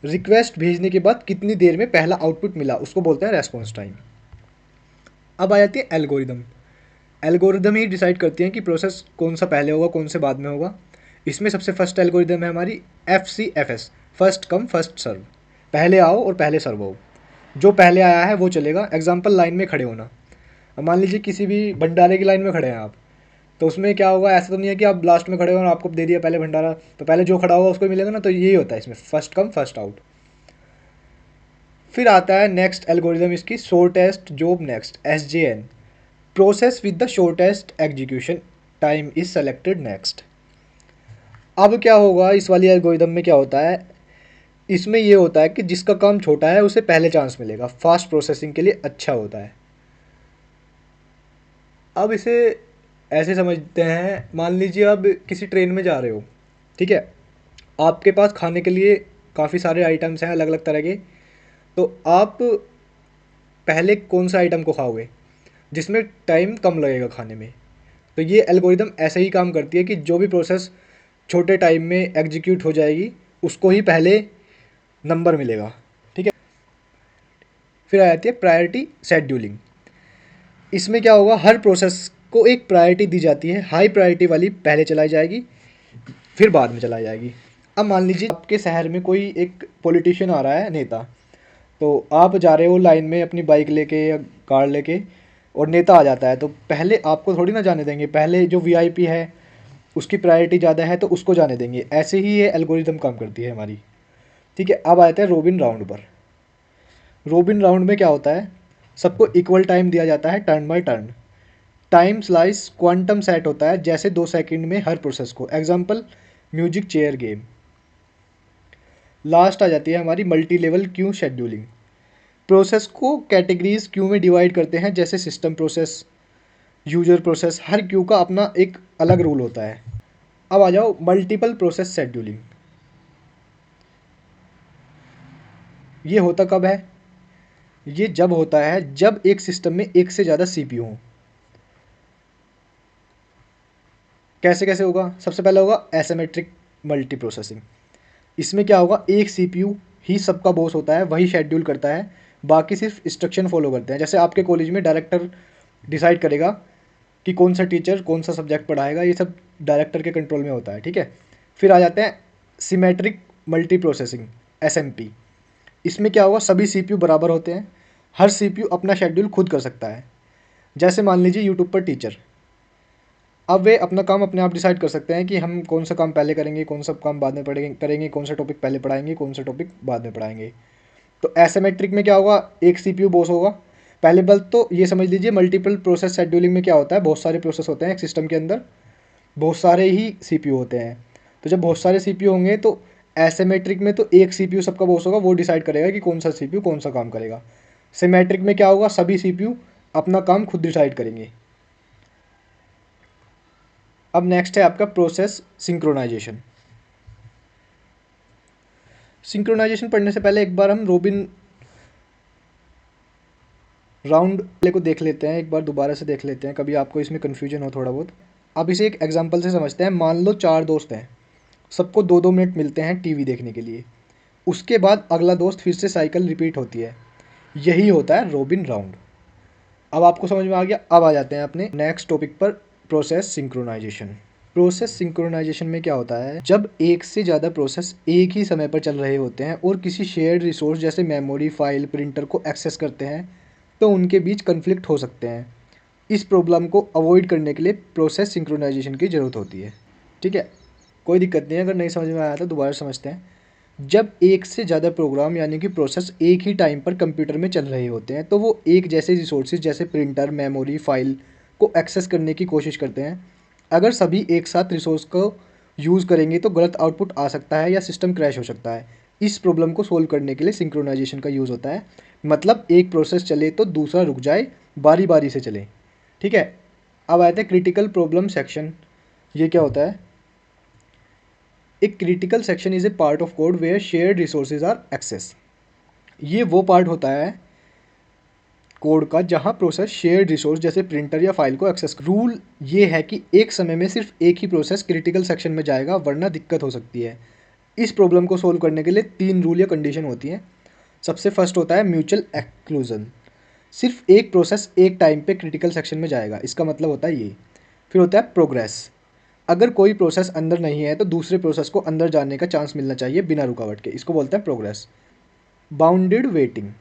रिक्वेस्ट भेजने के बाद कितनी देर में पहला आउटपुट मिला उसको बोलते हैं रेस्पॉन्स टाइम। अब आ जाती है एल्गोरिदम। एल्गोरिदम ही डिसाइड करती हैं कि प्रोसेस कौन सा पहले होगा कौन से बाद में होगा। इसमें सबसे फर्स्ट एल्गोरिदम है हमारी FCFS, first come first serve, पहले आओ और पहले सर्व हो, जो पहले आया है वो चलेगा। एग्जाम्पल लाइन में खड़े होना, अब मान लीजिए किसी भी भंडारे की लाइन में खड़े हैं आप, तो उसमें क्या होगा, ऐसा तो नहीं है कि आप लास्ट में खड़े हो और आपको दे दिया पहले भंडारा, तो पहले जो खड़ा होगा उसको मिलेगा ना, तो यही होता है इसमें फर्स्ट कम फर्स्ट आउट। फिर आता है नेक्स्ट एल्गोरिदम इसकी, shortest job next, SJN, process with the shortest execution time is selected next. अब क्या होगा इस वाली एल्गोरिदम में, क्या होता है इसमें, ये होता है कि जिसका काम छोटा है उसे पहले चांस मिलेगा, फास्ट प्रोसेसिंग के लिए अच्छा होता है। अब इसे ऐसे समझते हैं, मान लीजिए आप किसी ट्रेन में जा रहे हो, ठीक है, आपके पास खाने के लिए काफ़ी सारे आइटम्स हैं अलग अलग तरह के, तो आप पहले कौन सा आइटम को खाओगे जिसमें टाइम कम लगेगा खाने में। तो ये एल्गोरिदम ऐसे ही काम करती है कि जो भी प्रोसेस छोटे टाइम में एग्जीक्यूट हो जाएगी उसको ही पहले नंबर मिलेगा। ठीक है, फिर आ जाती है प्रायोरिटी शेड्यूलिंग। इसमें क्या होगा, हर प्रोसेस को एक प्रायोरिटी दी जाती है, हाई प्रायोरिटी वाली पहले चलाई जाएगी फिर बाद में चलाई जाएगी। अब मान लीजिए आपके शहर में कोई एक पॉलिटिशियन आ रहा है, नेता, तो आप जा रहे हो लाइन में अपनी बाइक लेके या कार लेके, और नेता आ जाता है, तो पहले आपको थोड़ी ना जाने देंगे, पहले जो VIP है उसकी प्रायोरिटी ज़्यादा है तो उसको जाने देंगे। ऐसे ही ये एल्गोरिदम काम करती है हमारी। ठीक है, अब आते हैं रोबिन राउंड पर। रोबिन राउंड में क्या होता है, सबको इक्वल टाइम दिया जाता है turn by turn. Time slice quantum set होता है, जैसे 2 सेकंड में हर प्रोसेस को। Example music chair game. Last आ जाती है हमारी multi level queue scheduling. Process को कैटेगरीज क्यू में डिवाइड करते हैं, जैसे सिस्टम प्रोसेस, यूजर प्रोसेस, हर क्यू का अपना एक अलग रूल होता है। अब आ जाओ मल्टीपल प्रोसेस शेड्यूलिंग। ये होता कब है, ये जब होता है जब एक सिस्टम में एक से ज़्यादा CPU हो। कैसे कैसे होगा, सबसे पहले होगा एसिमेट्रिक मल्टी प्रोसेसिंग। इसमें क्या होगा, एक CPU ही सबका बॉस होता है, वही शेड्यूल करता है, बाकी सिर्फ इंस्ट्रक्शन फॉलो करते हैं। जैसे आपके कॉलेज में डायरेक्टर डिसाइड करेगा कि कौन सा टीचर कौन सा सब्जेक्ट पढ़ाएगा, ये सब डायरेक्टर के कंट्रोल में होता है। ठीक है, फिर आ जाते हैं सिमेट्रिक मल्टी प्रोसेसिंग, SMP। इसमें क्या होगा, सभी CPU बराबर होते हैं, हर CPU अपना शेड्यूल खुद कर सकता है। जैसे मान लीजिए यूट्यूब पर टीचर, अब वे अपना काम अपने आप डिसाइड कर सकते हैं कि हम कौन सा काम पहले करेंगे, कौन सा काम बाद में पढ़ेंगे करेंगे, कौन सा टॉपिक पहले पढ़ाएंगे, कौन सा टॉपिक बाद में पढ़ाएंगे। तो एसिमेट्रिक में क्या होगा, एक CPU बॉस होगा, पहले बात तो ये समझ लीजिए, मल्टीपल प्रोसेस शेड्यूलिंग में क्या होता है, बहुत सारे प्रोसेस होते हैं एक सिस्टम के अंदर, बहुत सारे ही सीपीयू होते हैं। तो जब बहुत सारे सीपीयू होंगे तो एसिमेट्रिक में तो एक सीपीयू सबका बॉस होगा, वो डिसाइड करेगा कि कौन सा सीपीयू कौन सा काम करेगा। सिमेट्रिक में क्या होगा, सभी सीपीयू अपना काम खुद डिसाइड करेंगे। अब नेक्स्ट है आपका प्रोसेस सिंक्रोनाइजेशन। सिंक्रोनाइजेशन पढ़ने से पहले एक बार हम रोबिन राउंड को देख लेते हैं, एक बार दोबारा से देख लेते हैं, कभी आपको इसमें कन्फ्यूजन हो थोड़ा बहुत। अब इसे एक एग्जांपल से समझते हैं। मान लो 4 दोस्त हैं, सबको 2-2 मिनट मिलते हैं टीवी देखने के लिए। उसके बाद अगला दोस्त फिर से साइकिल रिपीट होती है। यही होता है रोबिन राउंड। अब आपको समझ में आ गया। अब आ जाते हैं अपने नेक्स्ट टॉपिक पर, प्रोसेस सिंक्रोनाइजेशन। प्रोसेस सिंक्रोनाइजेशन में क्या होता है, जब एक से ज़्यादा प्रोसेस एक ही समय पर चल रहे होते हैं और किसी शेयर्ड रिसोर्स जैसे मेमोरी, फाइल, प्रिंटर को एक्सेस करते हैं तो उनके बीच कन्फ्लिक्ट हो सकते हैं। इस प्रॉब्लम को अवॉइड करने के लिए प्रोसेस सिंक्रोनाइजेशन की ज़रूरत होती है। ठीक है, कोई दिक्कत नहीं है, अगर नहीं समझ में आया तो दोबारा समझते हैं। जब एक से ज़्यादा प्रोग्राम यानी कि प्रोसेस एक ही टाइम पर कंप्यूटर में चल रहे होते हैं तो वो एक जैसे रिसोर्सेज जैसे प्रिंटर, मेमोरी, फाइल को एक्सेस करने की कोशिश करते हैं। अगर सभी एक साथ रिसोर्स को यूज़ करेंगे तो गलत आउटपुट आ सकता है या सिस्टम क्रैश हो सकता है। इस प्रॉब्लम को सोल्व करने के लिए सिंक्रोनाइजेशन का यूज़ होता है। मतलब एक प्रोसेस चले तो दूसरा रुक जाए, बारी बारी से चले। ठीक है, अब आते हैं क्रिटिकल प्रॉब्लम सेक्शन। ये क्या होता है? एक critical section is a part of code where shared resources are access. ये वो पार्ट होता है कोड का जहाँ प्रोसेस शेयर्ड रिसोर्स जैसे प्रिंटर या फाइल को एक्सेस। रूल ये है कि एक समय में सिर्फ एक ही प्रोसेस क्रिटिकल सेक्शन में जाएगा, वरना दिक्कत हो सकती है। इस प्रॉब्लम को सोल्व करने के लिए 3 रूल या कंडीशन होती हैं। सबसे फर्स्ट होता है म्यूचुअल एक्सक्लूजन। सिर्फ एक प्रोसेस एक टाइम पे क्रिटिकल सेक्शन में जाएगा, इसका मतलब होता है ये। फिर होता है प्रोग्रेस। अगर कोई प्रोसेस अंदर नहीं है तो दूसरे प्रोसेस को अंदर जाने का चांस मिलना चाहिए बिना रुकावट के, इसको बोलते हैं progress. Bounded waiting.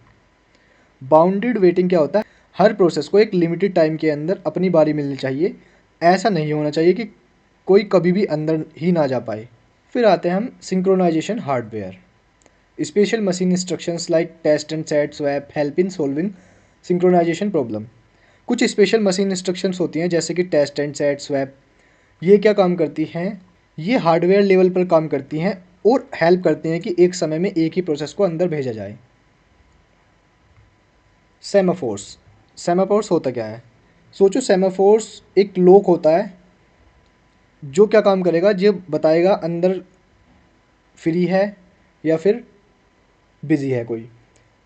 Bounded waiting क्या होता है? हर प्रोसेस को एक लिमिटेड टाइम के अंदर अपनी बारी मिलनी चाहिए। ऐसा नहीं होना चाहिए कि कोई कभी भी अंदर ही ना जा पाए। फिर आते हैं हम synchronization hardware. Special machine instructions like test and set swap help in solving synchronization problem. कुछ स्पेशल मशीन इंस्ट्रक्शंस होती हैं जैसे कि टेस्ट एंड सेट स्वैप। ये क्या काम करती हैं? ये हार्डवेयर लेवल पर काम करती हैं और हेल्प करती हैं कि एक समय में एक ही प्रोसेस को अंदर भेजा जाए। सेमाफोर्स। सेमाफोर्स होता क्या है? सोचो, सेमाफोर्स एक लॉक होता है जो क्या काम करेगा, जो बताएगा अंदर फ्री है या फिर बिजी है कोई।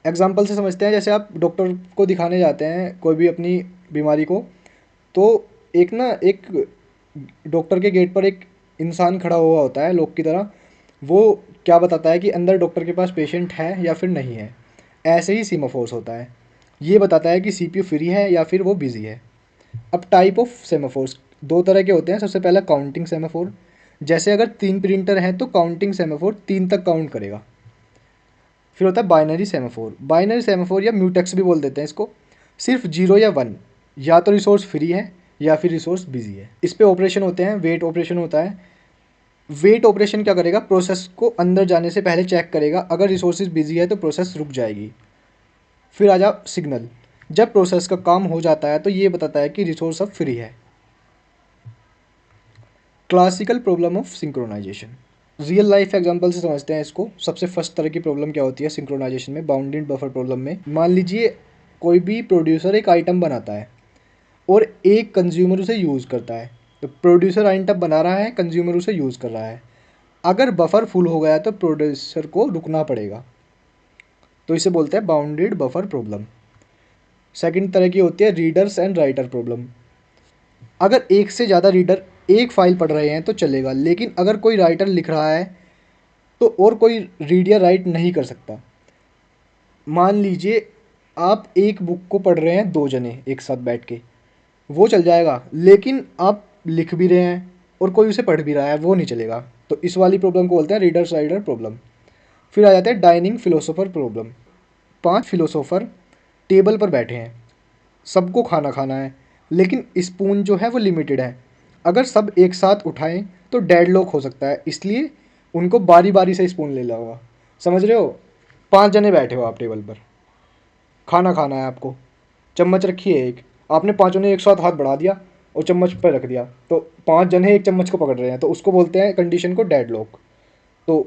एग्जाम्पल से समझते हैं, जैसे आप डॉक्टर को दिखाने जाते हैं कोई भी अपनी बीमारी को, तो एक डॉक्टर के गेट पर एक इंसान खड़ा हुआ होता है लोग की तरह। वो क्या बताता है कि अंदर डॉक्टर के पास पेशेंट है या फिर नहीं है। ऐसे ही सीमाफोर्स होता है, ये बताता है कि सीपीयू फ्री है या फिर वो बिजी है। अब टाइप ऑफ सेमाफोर्स 2 तरह के होते हैं। सबसे पहला काउंटिंग सेमाफोर। जैसे अगर 3 प्रिंटर हैं तो काउंटिंग सेमाफोर 3 तक काउंट करेगा। फिर होता है बाइनरी सेमाफोर। बाइनरी सेमाफोर या म्यूटेक्स भी बोल देते हैं इसको। सिर्फ 0 या 1, या तो रिसोर्स फ्री है या फिर रिसोर्स बिजी है। इस पे ऑपरेशन होते हैं, वेट ऑपरेशन होता है। वेट ऑपरेशन क्या करेगा? प्रोसेस को अंदर जाने से पहले चेक करेगा, अगर रिसोर्सेज बिजी है तो प्रोसेस रुक जाएगी। फिर आ जाओ सिग्नल। जब प्रोसेस का काम हो जाता है तो ये बताता है कि रिसोर्स अब फ्री है। Classical problem of synchronization. Real life example से समझते हैं इसको। सबसे फर्स्ट तरह की प्रॉब्लम क्या होती है सिंक्रोनाइजेशन में, बाउंडेड बफर प्रॉब्लम में। मान लीजिए कोई भी प्रोड्यूसर एक आइटम बनाता है और एक कंज्यूमर उसे यूज़ करता है। तो प्रोड्यूसर आइटम बना रहा है, कंज्यूमर उसे यूज़ कर रहा है। अगर बफर फुल हो गया तो प्रोड्यूसर को रुकना पड़ेगा, तो इसे बोलते हैं बाउंडेड बफर प्रॉब्लम। सेकंड तरह की होती है रीडर्स एंड राइटर प्रॉब्लम। अगर एक से ज़्यादा रीडर एक फाइल पढ़ रहे हैं तो चलेगा, लेकिन अगर कोई राइटर लिख रहा है तो और कोई रीड या राइट नहीं कर सकता। मान लीजिए आप एक बुक को पढ़ रहे हैं 2 जने एक साथ बैठ के, वो चल जाएगा, लेकिन आप लिख भी रहे हैं और कोई उसे पढ़ भी रहा है, वो नहीं चलेगा। तो इस वाली प्रॉब्लम को बोलते हैं रीडर्स राइटर प्रॉब्लम। फिर आ जाते हैं dining philosopher problem. 5 philosopher table पर बैठे हैं, सबको खाना खाना है, लेकिन स्पून जो है वो लिमिटेड है। अगर सब एक साथ उठाएं तो डेडलॉक हो सकता है, इसलिए उनको बारी बारी से स्पून ले ला होगा। समझ रहे हो? 5 जने बैठे हो आप टेबल पर, खाना खाना है आपको, चम्मच रखी है एक, आपने पाँचों ने एक साथ हाथ बढ़ा दिया और चम्मच पर रख दिया, तो 5 जन है एक चम्मच को पकड़ रहे हैं, तो उसको बोलते हैं कंडीशन को डेडलॉक। तो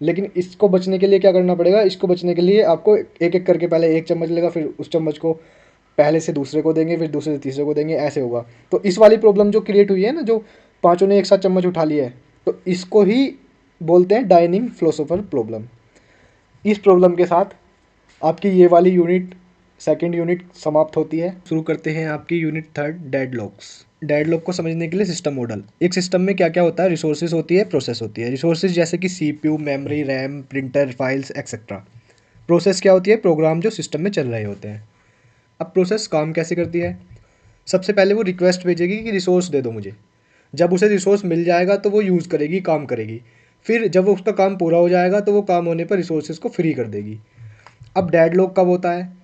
लेकिन इसको बचने के लिए क्या करना पड़ेगा, इसको बचने के लिए आपको एक एक करके पहले एक चम्मच लेगा, फिर उस चम्मच को पहले से दूसरे को देंगे, फिर दूसरे से तीसरे को देंगे, ऐसे होगा। तो इस वाली प्रॉब्लम जो क्रिएट हुई है ना, जो पांचों ने एक साथ चम्मच उठा लिया है, तो इसको ही बोलते हैं डाइनिंग फिलोसोफर प्रॉब्लम। इस प्रॉब्लम के साथ आपकी ये वाली यूनिट, सेकंड यूनिट समाप्त होती है। शुरू करते हैं आपकी यूनिट थर्ड, डेडलॉक्स। डेडलॉक को समझने के लिए सिस्टम मॉडल। एक सिस्टम में क्या क्या होता है, रिसोर्सेज होती है, प्रोसेस होती है। रिसोर्सेज जैसे कि CPU, memory, RAM, printer, files etcetera. Process क्या होती है, प्रोग्राम जो सिस्टम में चल रहे होते हैं। अब प्रोसेस काम कैसे करती है, सबसे पहले वो रिक्वेस्ट भेजेगी कि रिसोर्स दे दो मुझे। जब उसे रिसोर्स मिल जाएगा तो वो यूज़ करेगी, काम करेगी। फिर जब वो उसका काम पूरा हो जाएगा तो वो काम होने पर रिसोर्सेज को फ्री कर देगी। अब डेडलॉक कब होता है,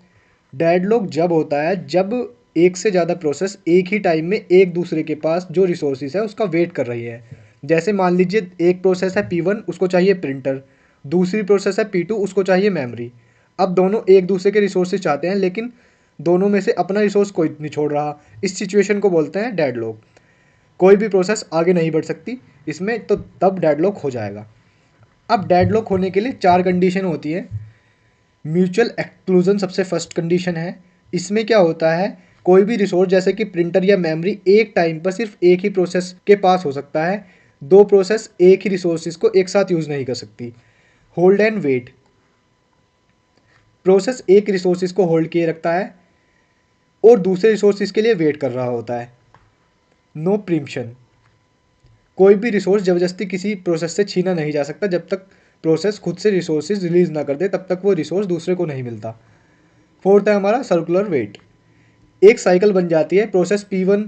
डेडलॉक जब होता है जब एक से ज़्यादा प्रोसेस एक ही टाइम में एक दूसरे के पास जो रिसोर्सेज है उसका वेट कर रही है। जैसे मान लीजिए एक प्रोसेस है P1, उसको चाहिए प्रिंटर। दूसरी प्रोसेस है P2, उसको चाहिए मेमोरी। अब दोनों एक दूसरे के रिसोर्सेज चाहते हैं, लेकिन दोनों में से अपना रिसोर्स कोई नहीं छोड़ रहा। इस सिचुएशन को बोलते हैं डेडलॉक। कोई भी प्रोसेस आगे नहीं बढ़ सकती इसमें, तो तब डेडलॉक हो जाएगा। अब डेडलॉक होने के लिए 4 कंडीशन होती है। म्यूचुअल एक्सक्लूजन सबसे फर्स्ट कंडीशन है। इसमें क्या होता है, कोई भी रिसोर्स जैसे कि प्रिंटर या मेमोरी एक टाइम पर सिर्फ एक ही प्रोसेस के पास हो सकता है। दो प्रोसेस एक ही रिसोर्सेज को एक साथ यूज़ नहीं कर सकती। होल्ड एंड वेट, प्रोसेस एक रिसोर्सेज को होल्ड किए रखता है और दूसरे रिसोर्सेज के लिए वेट कर रहा होता है। नो प्रीम्पशन, कोई भी रिसोर्स ज़बरदस्ती किसी प्रोसेस से छीना नहीं जा सकता। जब तक प्रोसेस खुद से रिसोर्सेज रिलीज ना कर दे तब तक वो रिसोर्स दूसरे को नहीं मिलता। फोर्थ है हमारा सर्कुलर वेट। एक साइकिल बन जाती है, प्रोसेस P1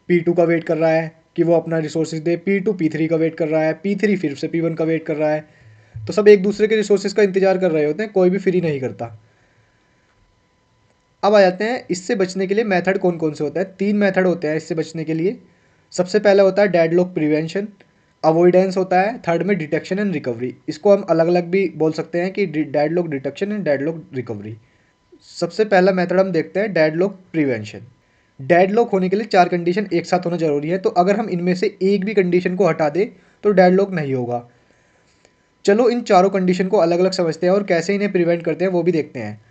P2 का वेट कर रहा है कि वो अपना रिसोर्सेज दे, P2 P3 का वेट कर रहा है, P3 फिर से P1 का वेट कर रहा है। तो सब एक दूसरे के रिसोर्सेज का इंतजार कर रहे होते हैं, कोई भी फ्री नहीं करता। अब आ जाते हैं इससे बचने के लिए मेथड कौन कौन से होते हैं। 3 मेथड होते हैं इससे बचने के लिए। सबसे पहला होता है डेडलॉक प्रिवेंशन, अवॉइडेंस होता है, थर्ड में डिटेक्शन एंड रिकवरी। इसको हम अलग अलग भी बोल सकते हैं कि deadlock detection and deadlock recovery. सबसे पहला मेथड हम देखते हैं डेडलॉक प्रिवेंशन। डेडलॉक होने के लिए 4 कंडीशन एक साथ होना जरूरी है, तो अगर हम इनमें से एक भी कंडीशन को हटा दें तो डेडलॉक नहीं होगा। चलो इन चारों कंडीशन को अलग अलग समझते हैं और कैसे इन्हें प्रिवेंट करते हैं वो भी देखते हैं।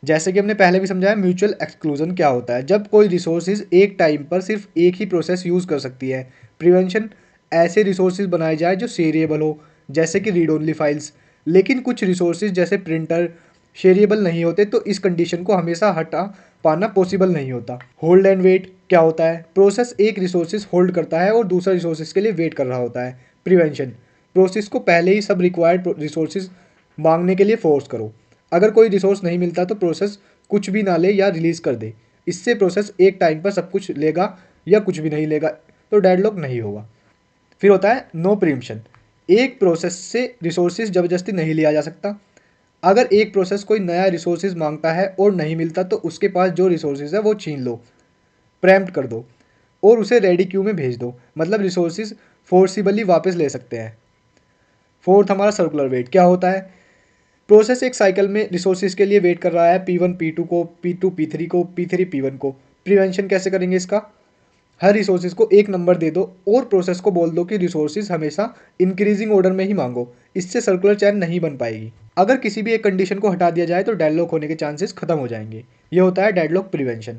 जैसे कि हमने पहले भी समझाया, म्यूचुअल एक्सक्लूजन क्या होता है, जब कोई रिसोर्सेज एक टाइम पर सिर्फ एक ही प्रोसेस यूज़ कर सकती है। प्रिवेंशन, ऐसे रिसोर्सेज बनाए जाए जो शेयरेबल हो, जैसे कि रीड ओनली फाइल्स। लेकिन कुछ रिसोर्सेज जैसे प्रिंटर शेयरेबल नहीं होते, तो इस कंडीशन को हमेशा हटा पाना पॉसिबल नहीं होता। होल्ड एंड वेट क्या होता है, प्रोसेस एक रिसोर्सेज होल्ड करता है और दूसरा रिसोर्सेज के लिए वेट कर रहा होता है। प्रिवेंशन, प्रोसेस को पहले ही सब रिक्वायर्ड रिसोर्सेज मांगने के लिए फोर्स करो। अगर कोई रिसोर्स नहीं मिलता तो प्रोसेस कुछ भी ना ले या रिलीज कर दे। इससे प्रोसेस एक टाइम पर सब कुछ लेगा या कुछ भी नहीं लेगा, तो डेडलॉक नहीं होगा। फिर होता है नो प्रीम्पशन, एक प्रोसेस से रिसोर्सेज जबरदस्ती नहीं लिया जा सकता। अगर एक प्रोसेस कोई नया रिसोर्सेज मांगता है और नहीं मिलता तो उसके पास जो रिसोर्सेज है वो छीन लो, प्रेम्प्ट कर दो और उसे रेडी क्यू में भेज दो, मतलब रिसोर्सेज फोर्सिबली वापस ले सकते हैं। फोर्थ हमारा सर्कुलर वेट क्या होता है, प्रोसेस एक साइकिल में रिसोर्सेज के लिए वेट कर रहा है, P1 P2 को, P2 P3 को, P3 P1 को। प्रिवेंशन कैसे करेंगे इसका, हर रिसोर्सेज को एक नंबर दे दो और प्रोसेस को बोल दो कि रिसोर्सेज हमेशा इंक्रीजिंग ऑर्डर में ही मांगो। इससे सर्कुलर चैन नहीं बन पाएगी। अगर किसी भी एक कंडीशन को हटा दिया जाए तो डेडलॉक होने के चांसेस खत्म हो जाएंगे। ये होता है डेडलॉक प्रिवेंशन।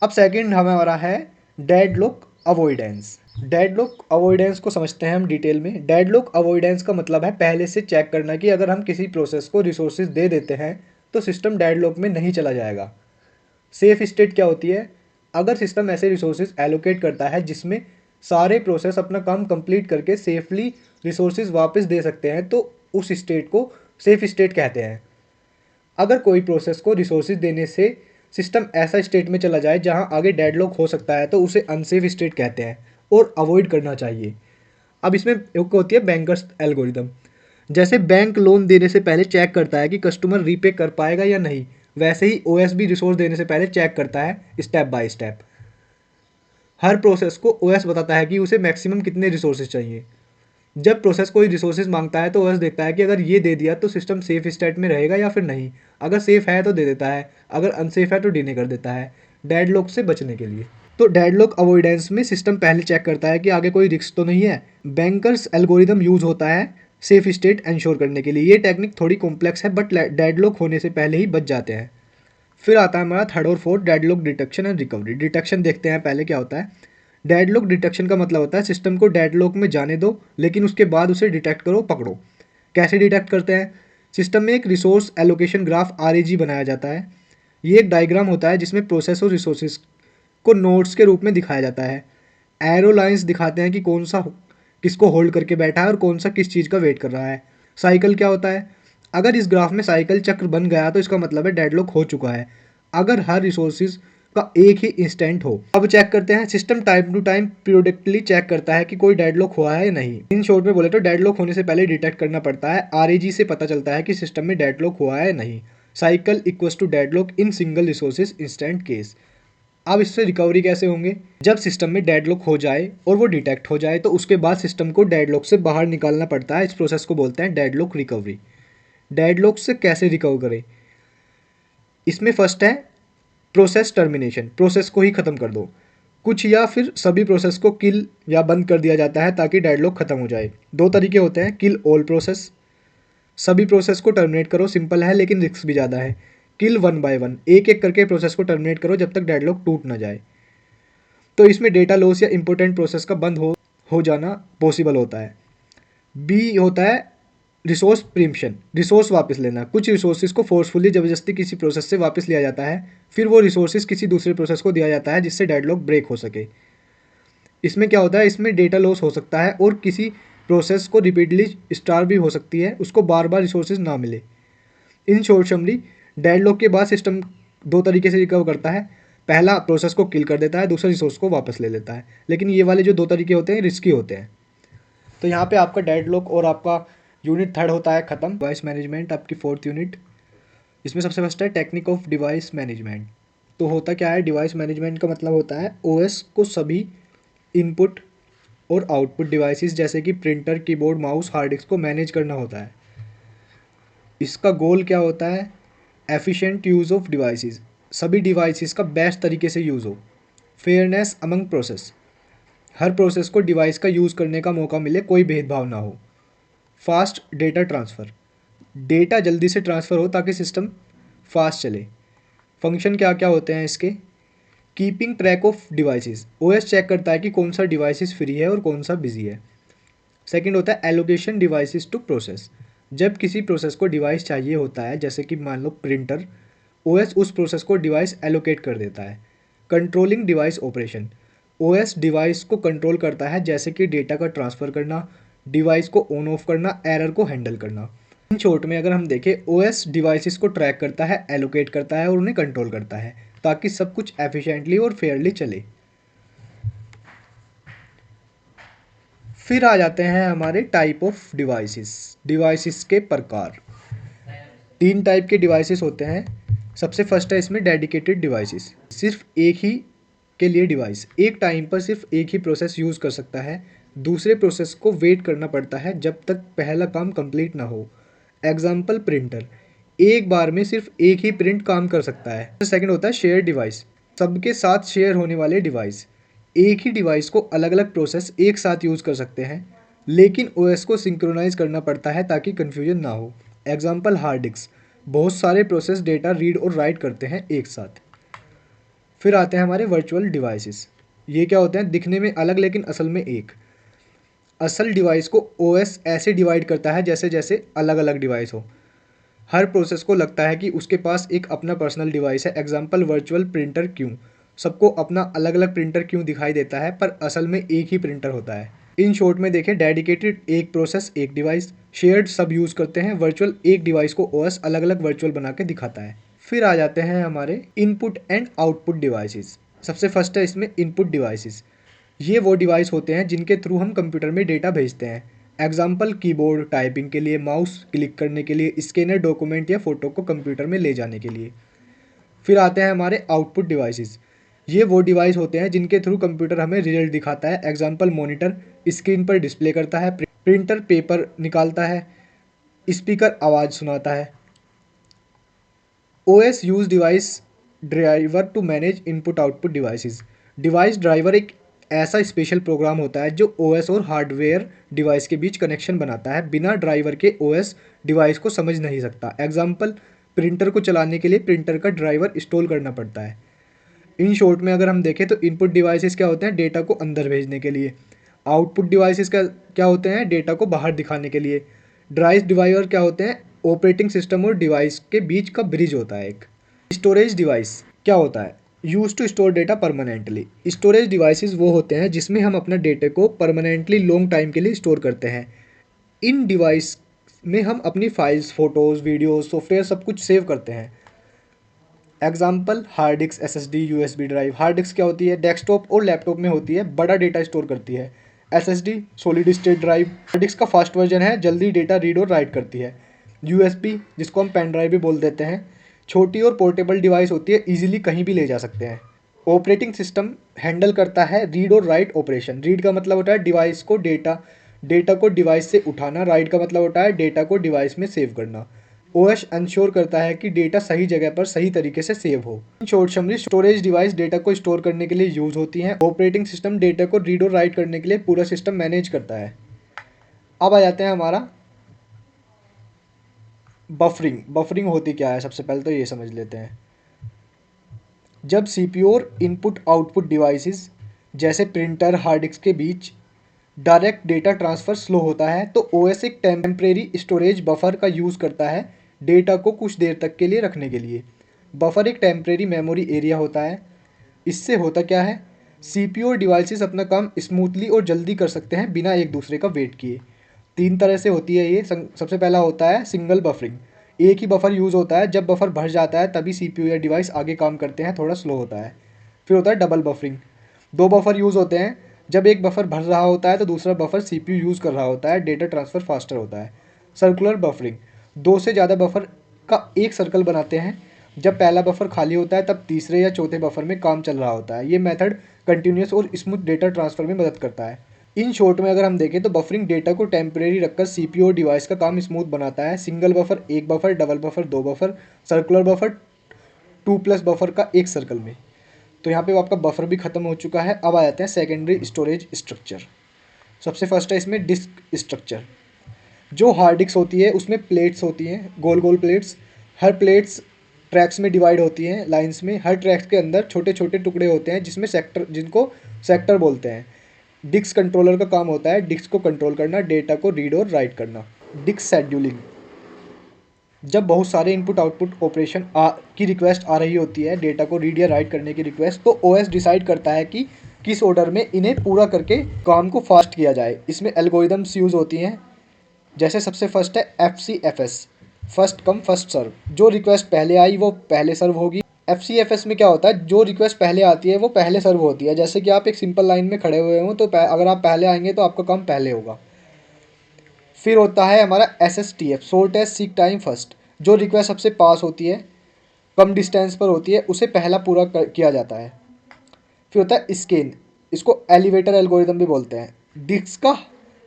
अब सेकंड हमारा है डेडलॉक अवॉइडेंस। डेडलॉक अवॉइडेंस को समझते हैं हम डिटेल में। डेडलॉक अवॉइडेंस का मतलब है पहले से चेक करना कि अगर हम किसी प्रोसेस को रिसोर्सेज दे देते हैं तो सिस्टम डेडलॉक में नहीं चला जाएगा। सेफ स्टेट क्या होती है, अगर सिस्टम ऐसे रिसोर्सेज एलोकेट करता है जिसमें सारे प्रोसेस अपना काम कंप्लीट करके सेफली रिसोर्सेज वापस दे सकते हैं तो उस स्टेट को सेफ स्टेट कहते हैं। अगर कोई प्रोसेस को रिसोर्सेज देने से सिस्टम ऐसा स्टेट में चला जाए जहां आगे डेडलॉक हो सकता है तो उसे अनसेफ स्टेट कहते हैं और अवॉइड करना चाहिए। अब इसमें एक होती है बैंकर्स एल्गोरिदम। जैसे बैंक लोन देने से पहले चेक करता है कि कस्टमर रीपे कर पाएगा या नहीं, वैसे ही ओएस भी रिसोर्स देने से पहले चेक करता है step by step. Her process को ओएस बताता है कि उसे मैक्सिमम कितने रिसोर्सेज चाहिए। जब प्रोसेस कोई रिसोर्सेज मांगता है तो OS देखता है कि अगर ये दे दिया तो सिस्टम सेफ स्टेट में रहेगा या फिर नहीं। अगर सेफ है तो दे देता है, अगर अनसेफ है तो डिने कर देता है, डेडलॉक से बचने के लिए। तो डेडलॉक अवॉइडेंस में सिस्टम पहले चेक करता है कि आगे कोई रिस्क तो नहीं है। बैंकर्स एल्गोरिदम यूज होता है सेफ स्टेट इंश्योर करने के लिए। ये टेक्निक थोड़ी कॉम्प्लेक्स है बट डेडलॉक होने से पहले ही बच जाते हैं। फिर आता है हमारा थर्ड और fourth, deadlock detection and recovery. Detection देखते हैं पहले क्या होता है। डेडलॉक डिटेक्शन का मतलब होता है सिस्टम को डेडलॉक में जाने दो लेकिन उसके बाद उसे डिटेक्ट करो, पकड़ो। कैसे डिटेक्ट करते हैं? सिस्टम में एक रिसोर्स एलोकेशन ग्राफ RAG बनाया जाता है। ये एक डायग्राम होता है जिसमें प्रोसेस और रिसोर्सेज को नोड्स के रूप में दिखाया जाता है। एरो लाइंस दिखाते हैं कि कौन सा किसको होल्ड करके बैठा है और कौन सा किस चीज़ का वेट कर रहा है। साइकिल क्या होता है? अगर इस ग्राफ में साइकिल चक्र बन गया तो इसका मतलब है डेडलॉक हो चुका है, अगर हर रिसोर्सेज का एक ही इंस्टेंट हो। अब चेक करते हैं, system time to time periodically check करता है कि कोई डेडलॉक हुआ है या नहीं। इन शॉर्ट में बोले तो डेडलॉक होने से पहले डिटेक्ट करना पड़ता है। RAG से पता चलता है कि सिस्टम में डेडलॉक हुआ है या नहीं। Cycle equals to deadlock in single resources instant case. अब इससे रिकवरी कैसे होंगे? जब सिस्टम में डेडलॉक हो जाए और वो डिटेक्ट हो जाए तो उसके बाद सिस्टम को डेडलॉक से बाहर निकालना पड़ता है। इस प्रोसेस को बोलते हैं डेडलॉक रिकवरी। डेडलॉक से कैसे रिकवर करें? इसमें फर्स्ट है प्रोसेस टर्मिनेशन, प्रोसेस को ही ख़त्म कर दो। कुछ या फिर सभी प्रोसेस को किल या बंद कर दिया जाता है ताकि डेडलॉक ख़त्म हो जाए। दो तरीके होते हैं, किल ऑल प्रोसेस, सभी प्रोसेस को टर्मिनेट करो, सिंपल है लेकिन रिस्क भी ज़्यादा है। किल वन बाय वन, एक एक करके प्रोसेस को टर्मिनेट करो जब तक डेडलॉक टूट ना जाए। तो इसमें डेटा लॉस या इंपॉर्टेंट प्रोसेस का बंद हो जाना पॉसिबल होता है। बी होता है रिसोर्स प्रीम्पशन, रिसोर्स वापस लेना। कुछ रिसोर्सेज को फोर्सफुली ज़बरदस्ती किसी प्रोसेस से वापस लिया जाता है, फिर वो रिसोर्सेज किसी दूसरे प्रोसेस को दिया जाता है जिससे डेडलॉक ब्रेक हो सके। इसमें क्या होता है, इसमें डेटा लॉस हो सकता है और किसी प्रोसेस को रिपीटली स्टार भी हो सकती है, उसको बार बार रिसोर्सेज ना मिले। इन शॉर्ट समरी, डेडलॉक के बाद सिस्टम दो तरीके से रिकवर करता है। पहला, प्रोसेस को किल कर देता है, दूसरा रिसोर्स को वापस ले लेता है। लेकिन ये वाले जो दो तरीके होते हैं रिस्की होते हैं। तो यहाँ पे आपका डेडलॉक और आपका यूनिट थर्ड होता है ख़त्म। डिवाइस मैनेजमेंट आपकी फोर्थ यूनिट। इसमें सबसे फर्स्ट है टेक्निक ऑफ डिवाइस मैनेजमेंट। तो होता क्या है, डिवाइस मैनेजमेंट का मतलब होता है OS को सभी इनपुट और आउटपुट डिवाइसेस जैसे कि printer, keyboard, mouse, hard disk को मैनेज करना होता है। इसका गोल क्या होता है? एफिशिएंट यूज़ ऑफ डिवाइसेस, सभी डिवाइसेस का बेस्ट तरीके से यूज़ हो। फेयरनेस अमंग प्रोसेस, हर प्रोसेस को डिवाइस का यूज़ करने का मौका मिले, कोई भेदभाव ना हो। फास्ट डेटा ट्रांसफ़र, डेटा जल्दी से ट्रांसफ़र हो ताकि सिस्टम फास्ट चले। फंक्शन क्या क्या होते हैं इसके? Keeping track of devices, OS check करता है कि कौन सा डिवाइसेस फ्री है और कौन सा बिजी है। सेकंड होता है एलोकेशन डिवाइसेस टू प्रोसेस, जब किसी प्रोसेस को डिवाइस चाहिए होता है जैसे कि मान लो प्रिंटर, OS उस प्रोसेस को डिवाइस एलोकेट कर देता है। Controlling device operation, OS device को कंट्रोल करता है जैसे कि डेटा का ट्रांसफ़र करना, डिवाइस को ऑन ऑफ करना, एरर को हैंडल करना। इन शॉर्ट में अगर हम देखें, OS डिवाइसेस को ट्रैक करता है, एलोकेट करता है और उन्हें कंट्रोल करता है ताकि सब कुछ एफिशिएंटली और फेयरली चले। फिर आ जाते हैं हमारे टाइप ऑफ डिवाइसेस, डिवाइसेस के प्रकार। तीन टाइप के डिवाइसेस होते हैं। सबसे फर्स्ट है इसमें डेडिकेटेड डिवाइसेस, सिर्फ एक ही के लिए डिवाइस एक टाइम पर सिर्फ एक ही प्रोसेस यूज़ कर सकता है, दूसरे प्रोसेस को वेट करना पड़ता है जब तक पहला काम कंप्लीट ना हो। एग्जाम्पल प्रिंटर, एक बार में सिर्फ एक ही प्रिंट काम कर सकता है। सेकंड होता है शेयर डिवाइस, सबके साथ शेयर होने वाले डिवाइस, एक ही डिवाइस को अलग अलग प्रोसेस एक साथ यूज़ कर सकते हैं लेकिन OS को सिंक्रोनाइज करना पड़ता है ताकि कन्फ्यूजन ना हो। एग्जाम्पल हार्ड डिस्क, बहुत सारे प्रोसेस डेटा रीड और राइट करते हैं एक साथ। फिर आते हैं हमारे वर्चुअल डिवाइसेस, ये क्या होते हैं? दिखने में अलग लेकिन असल में एक। असल डिवाइस को OS ऐसे डिवाइड करता है जैसे जैसे अलग अलग डिवाइस हो, हर प्रोसेस को लगता है कि उसके पास एक अपना पर्सनल डिवाइस है। एग्जाम्पल वर्चुअल प्रिंटर क्यों, सबको अपना अलग अलग प्रिंटर क्यों दिखाई देता है पर असल में एक ही प्रिंटर होता है। इन शॉर्ट में देखें, डेडिकेटेड एक प्रोसेस एक डिवाइस, शेयर्ड सब यूज़ करते हैं, वर्चुअल एक डिवाइस को OS अलग अलग वर्चुअल बना के दिखाता है। फिर आ जाते हैं हमारे इनपुट एंड आउटपुट डिवाइसेस। सबसे फर्स्ट है इसमें इनपुट डिवाइसेस, ये वो डिवाइस होते हैं जिनके थ्रू हम कंप्यूटर में डेटा भेजते हैं। एग्जाम्पल कीबोर्ड टाइपिंग के लिए, माउस क्लिक करने के लिए, स्कैनर डॉक्यूमेंट या फ़ोटो को कंप्यूटर में ले जाने के लिए। फिर आते हैं हमारे आउटपुट डिवाइसेस, ये वो डिवाइस होते हैं जिनके थ्रू कंप्यूटर हमें रिजल्ट दिखाता है। एग्जाम्पल मॉनिटर, स्क्रीन पर डिस्प्ले करता है, प्रिंटर पेपर निकालता है, स्पीकर आवाज़ सुनाता है। OS use device driver to manage input output devices. Device driver एक ऐसा स्पेशल प्रोग्राम होता है जो OS और हार्डवेयर डिवाइस के बीच कनेक्शन बनाता है। बिना ड्राइवर के OS डिवाइस को समझ नहीं सकता। एग्जाम्पल, प्रिंटर को चलाने के लिए प्रिंटर का ड्राइवर इंस्टॉल करना पड़ता है। इन शॉर्ट में अगर हम देखें तो इनपुट डिवाइसेस क्या होते हैं, डेटा को अंदर भेजने के लिए। आउटपुट डिवाइसेस का क्या होते हैं, डेटा को बाहर दिखाने के लिए। ड्राइव डिवाइवर क्या होते हैं, ऑपरेटिंग सिस्टम और डिवाइस के बीच का ब्रिज होता है एक। स्टोरेज डिवाइस क्या होता है, use to store data permanently. Storage devices वो होते हैं जिसमें हम अपना डेटा को परमानेंटली लॉन्ग टाइम के लिए स्टोर करते हैं। इन डिवाइस में हम अपनी फाइल्स, फोटोज़, वीडियोस, सॉफ्टवेयर सब कुछ सेव करते हैं। Example, hard disk, SSD, USB drive. Hard disk क्या होती है, डेस्कटॉप और लैपटॉप में होती है, बड़ा डेटा स्टोर करती है। SSD solid state drive, hard disk का फास्ट वर्जन है, जल्दी डेटा रीड और राइट करती है। USB जिसको हम पेन ड्राइव भी बोल देते हैं, छोटी और पोर्टेबल डिवाइस होती है, इजीली कहीं भी ले जा सकते हैं। ऑपरेटिंग सिस्टम हैंडल करता है रीड और राइट ऑपरेशन। रीड का मतलब होता है डिवाइस को डेटा को डिवाइस से उठाना। राइट का मतलब होता है डेटा को डिवाइस में सेव करना। OS इंश्योर करता है कि डेटा सही जगह पर सही तरीके से सेव हो। In short summary, storage device data को स्टोर करने के लिए यूज होती हैं। ऑपरेटिंग सिस्टम डेटा को रीड और राइट करने के लिए पूरा सिस्टम मैनेज करता है। अब आ जाते हैं हमारा बफरिंग। बफरिंग होती क्या है, सबसे पहले तो ये समझ लेते हैं। जब CPU और इनपुट आउटपुट डिवाइसेस जैसे प्रिंटर, हार्ड डिस्क के बीच डायरेक्ट डेटा ट्रांसफ़र स्लो होता है तो OS एक टेम्परेरी स्टोरेज बफर का यूज़ करता है डेटा को कुछ देर तक के लिए रखने के लिए। बफर एक टेम्परेरी मेमोरी एरिया होता है। इससे होता क्या है, CPU और डिवाइसेस अपना काम स्मूथली और जल्दी कर सकते हैं बिना एक दूसरे का वेट किए। 3 तरह से होती है ये। सबसे पहला होता है सिंगल बफरिंग। एक ही बफर यूज़ होता है, जब बफर भर जाता है तभी CPU या डिवाइस आगे काम करते हैं, थोड़ा स्लो होता है। फिर होता है डबल बफरिंग। 2 बफर यूज़ होते हैं, जब एक बफर भर रहा होता है तो दूसरा बफर CPU यूज़ कर रहा होता है, डेटा ट्रांसफ़र फास्टर होता है। सर्कुलर बफरिंग, 2 से ज़्यादा बफर का एक सर्कल बनाते हैं। जब पहला बफर खाली होता है तब तीसरे या चौथे बफर में काम चल रहा होता है। ये मेथड कंटिन्यूस और स्मूथ डेटा ट्रांसफ़र में मदद करता है। इन शॉर्ट में अगर हम देखें तो बफरिंग डेटा को टेम्परेरी रखकर CPU और डिवाइस का काम स्मूथ बनाता है। सिंगल बफर, एक buffer, double buffer, 2 buffer, circular buffer, 2+ buffer का एक सर्कल में। तो यहाँ पे आपका बफर भी खत्म हो चुका है। अब आ जाते हैं सेकेंडरी स्टोरेज स्ट्रक्चर। सबसे फर्स्ट है इसमें डिस्क स्ट्रक्चर। जो हार्ड डिस्क होती है उसमें प्लेट्स होती हैं, गोल गोल प्लेट्स। हर प्लेट्स ट्रैक्स में डिवाइड होती हैं, लाइंस में। हर ट्रैक्स के अंदर छोटे छोटे टुकड़े होते हैं जिनको सेक्टर बोलते हैं। डिस्क कंट्रोलर का काम होता है डिस्क को कंट्रोल करना, डेटा को रीड और राइट करना। डिस्क शेड्यूलिंग, जब बहुत सारे इनपुट आउटपुट ऑपरेशन की रिक्वेस्ट आ रही होती है, डेटा को रीड या राइट करने की रिक्वेस्ट, तो OS डिसाइड करता है कि किस ऑर्डर में इन्हें पूरा करके काम को फास्ट किया जाए। इसमें एल्गोरिदम्स यूज़ होती हैं, जैसे सबसे फर्स्ट है FCFS, first come first serve. जो रिक्वेस्ट पहले आई वो पहले सर्व होगी। FCFS में क्या होता है, जो रिक्वेस्ट पहले आती है वो पहले सर्व होती है। जैसे कि आप एक सिंपल लाइन में खड़े हुए हों तो अगर आप पहले आएंगे तो आपका काम पहले होगा। फिर होता है हमारा SSTF, shortest seek time first. जो रिक्वेस्ट सबसे पास होती है, कम डिस्टेंस पर होती है, उसे पहला पूरा किया जाता है। फिर होता है स्कैन, इसको एलिवेटर एल्गोरिदम भी बोलते हैं। डिस्क का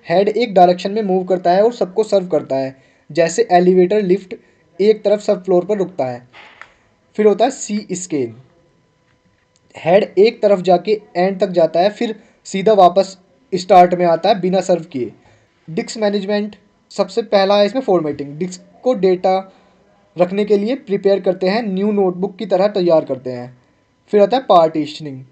हेड एक डायरेक्शन में मूव करता है और सबको सर्व करता है, जैसे एलिवेटर लिफ्ट एक तरफ सब फ्लोर पर रुकता है। फिर होता है सी स्कैन, हेड एक तरफ जाके एंड तक जाता है, फिर सीधा वापस स्टार्ट में आता है बिना सर्व किए। डिस्क मैनेजमेंट, सबसे पहला है इसमें फॉर्मेटिंग। डिस्क को डेटा रखने के लिए प्रिपेयर करते हैं, न्यू नोटबुक की तरह तैयार करते हैं। फिर आता है पार्टीशनिंग,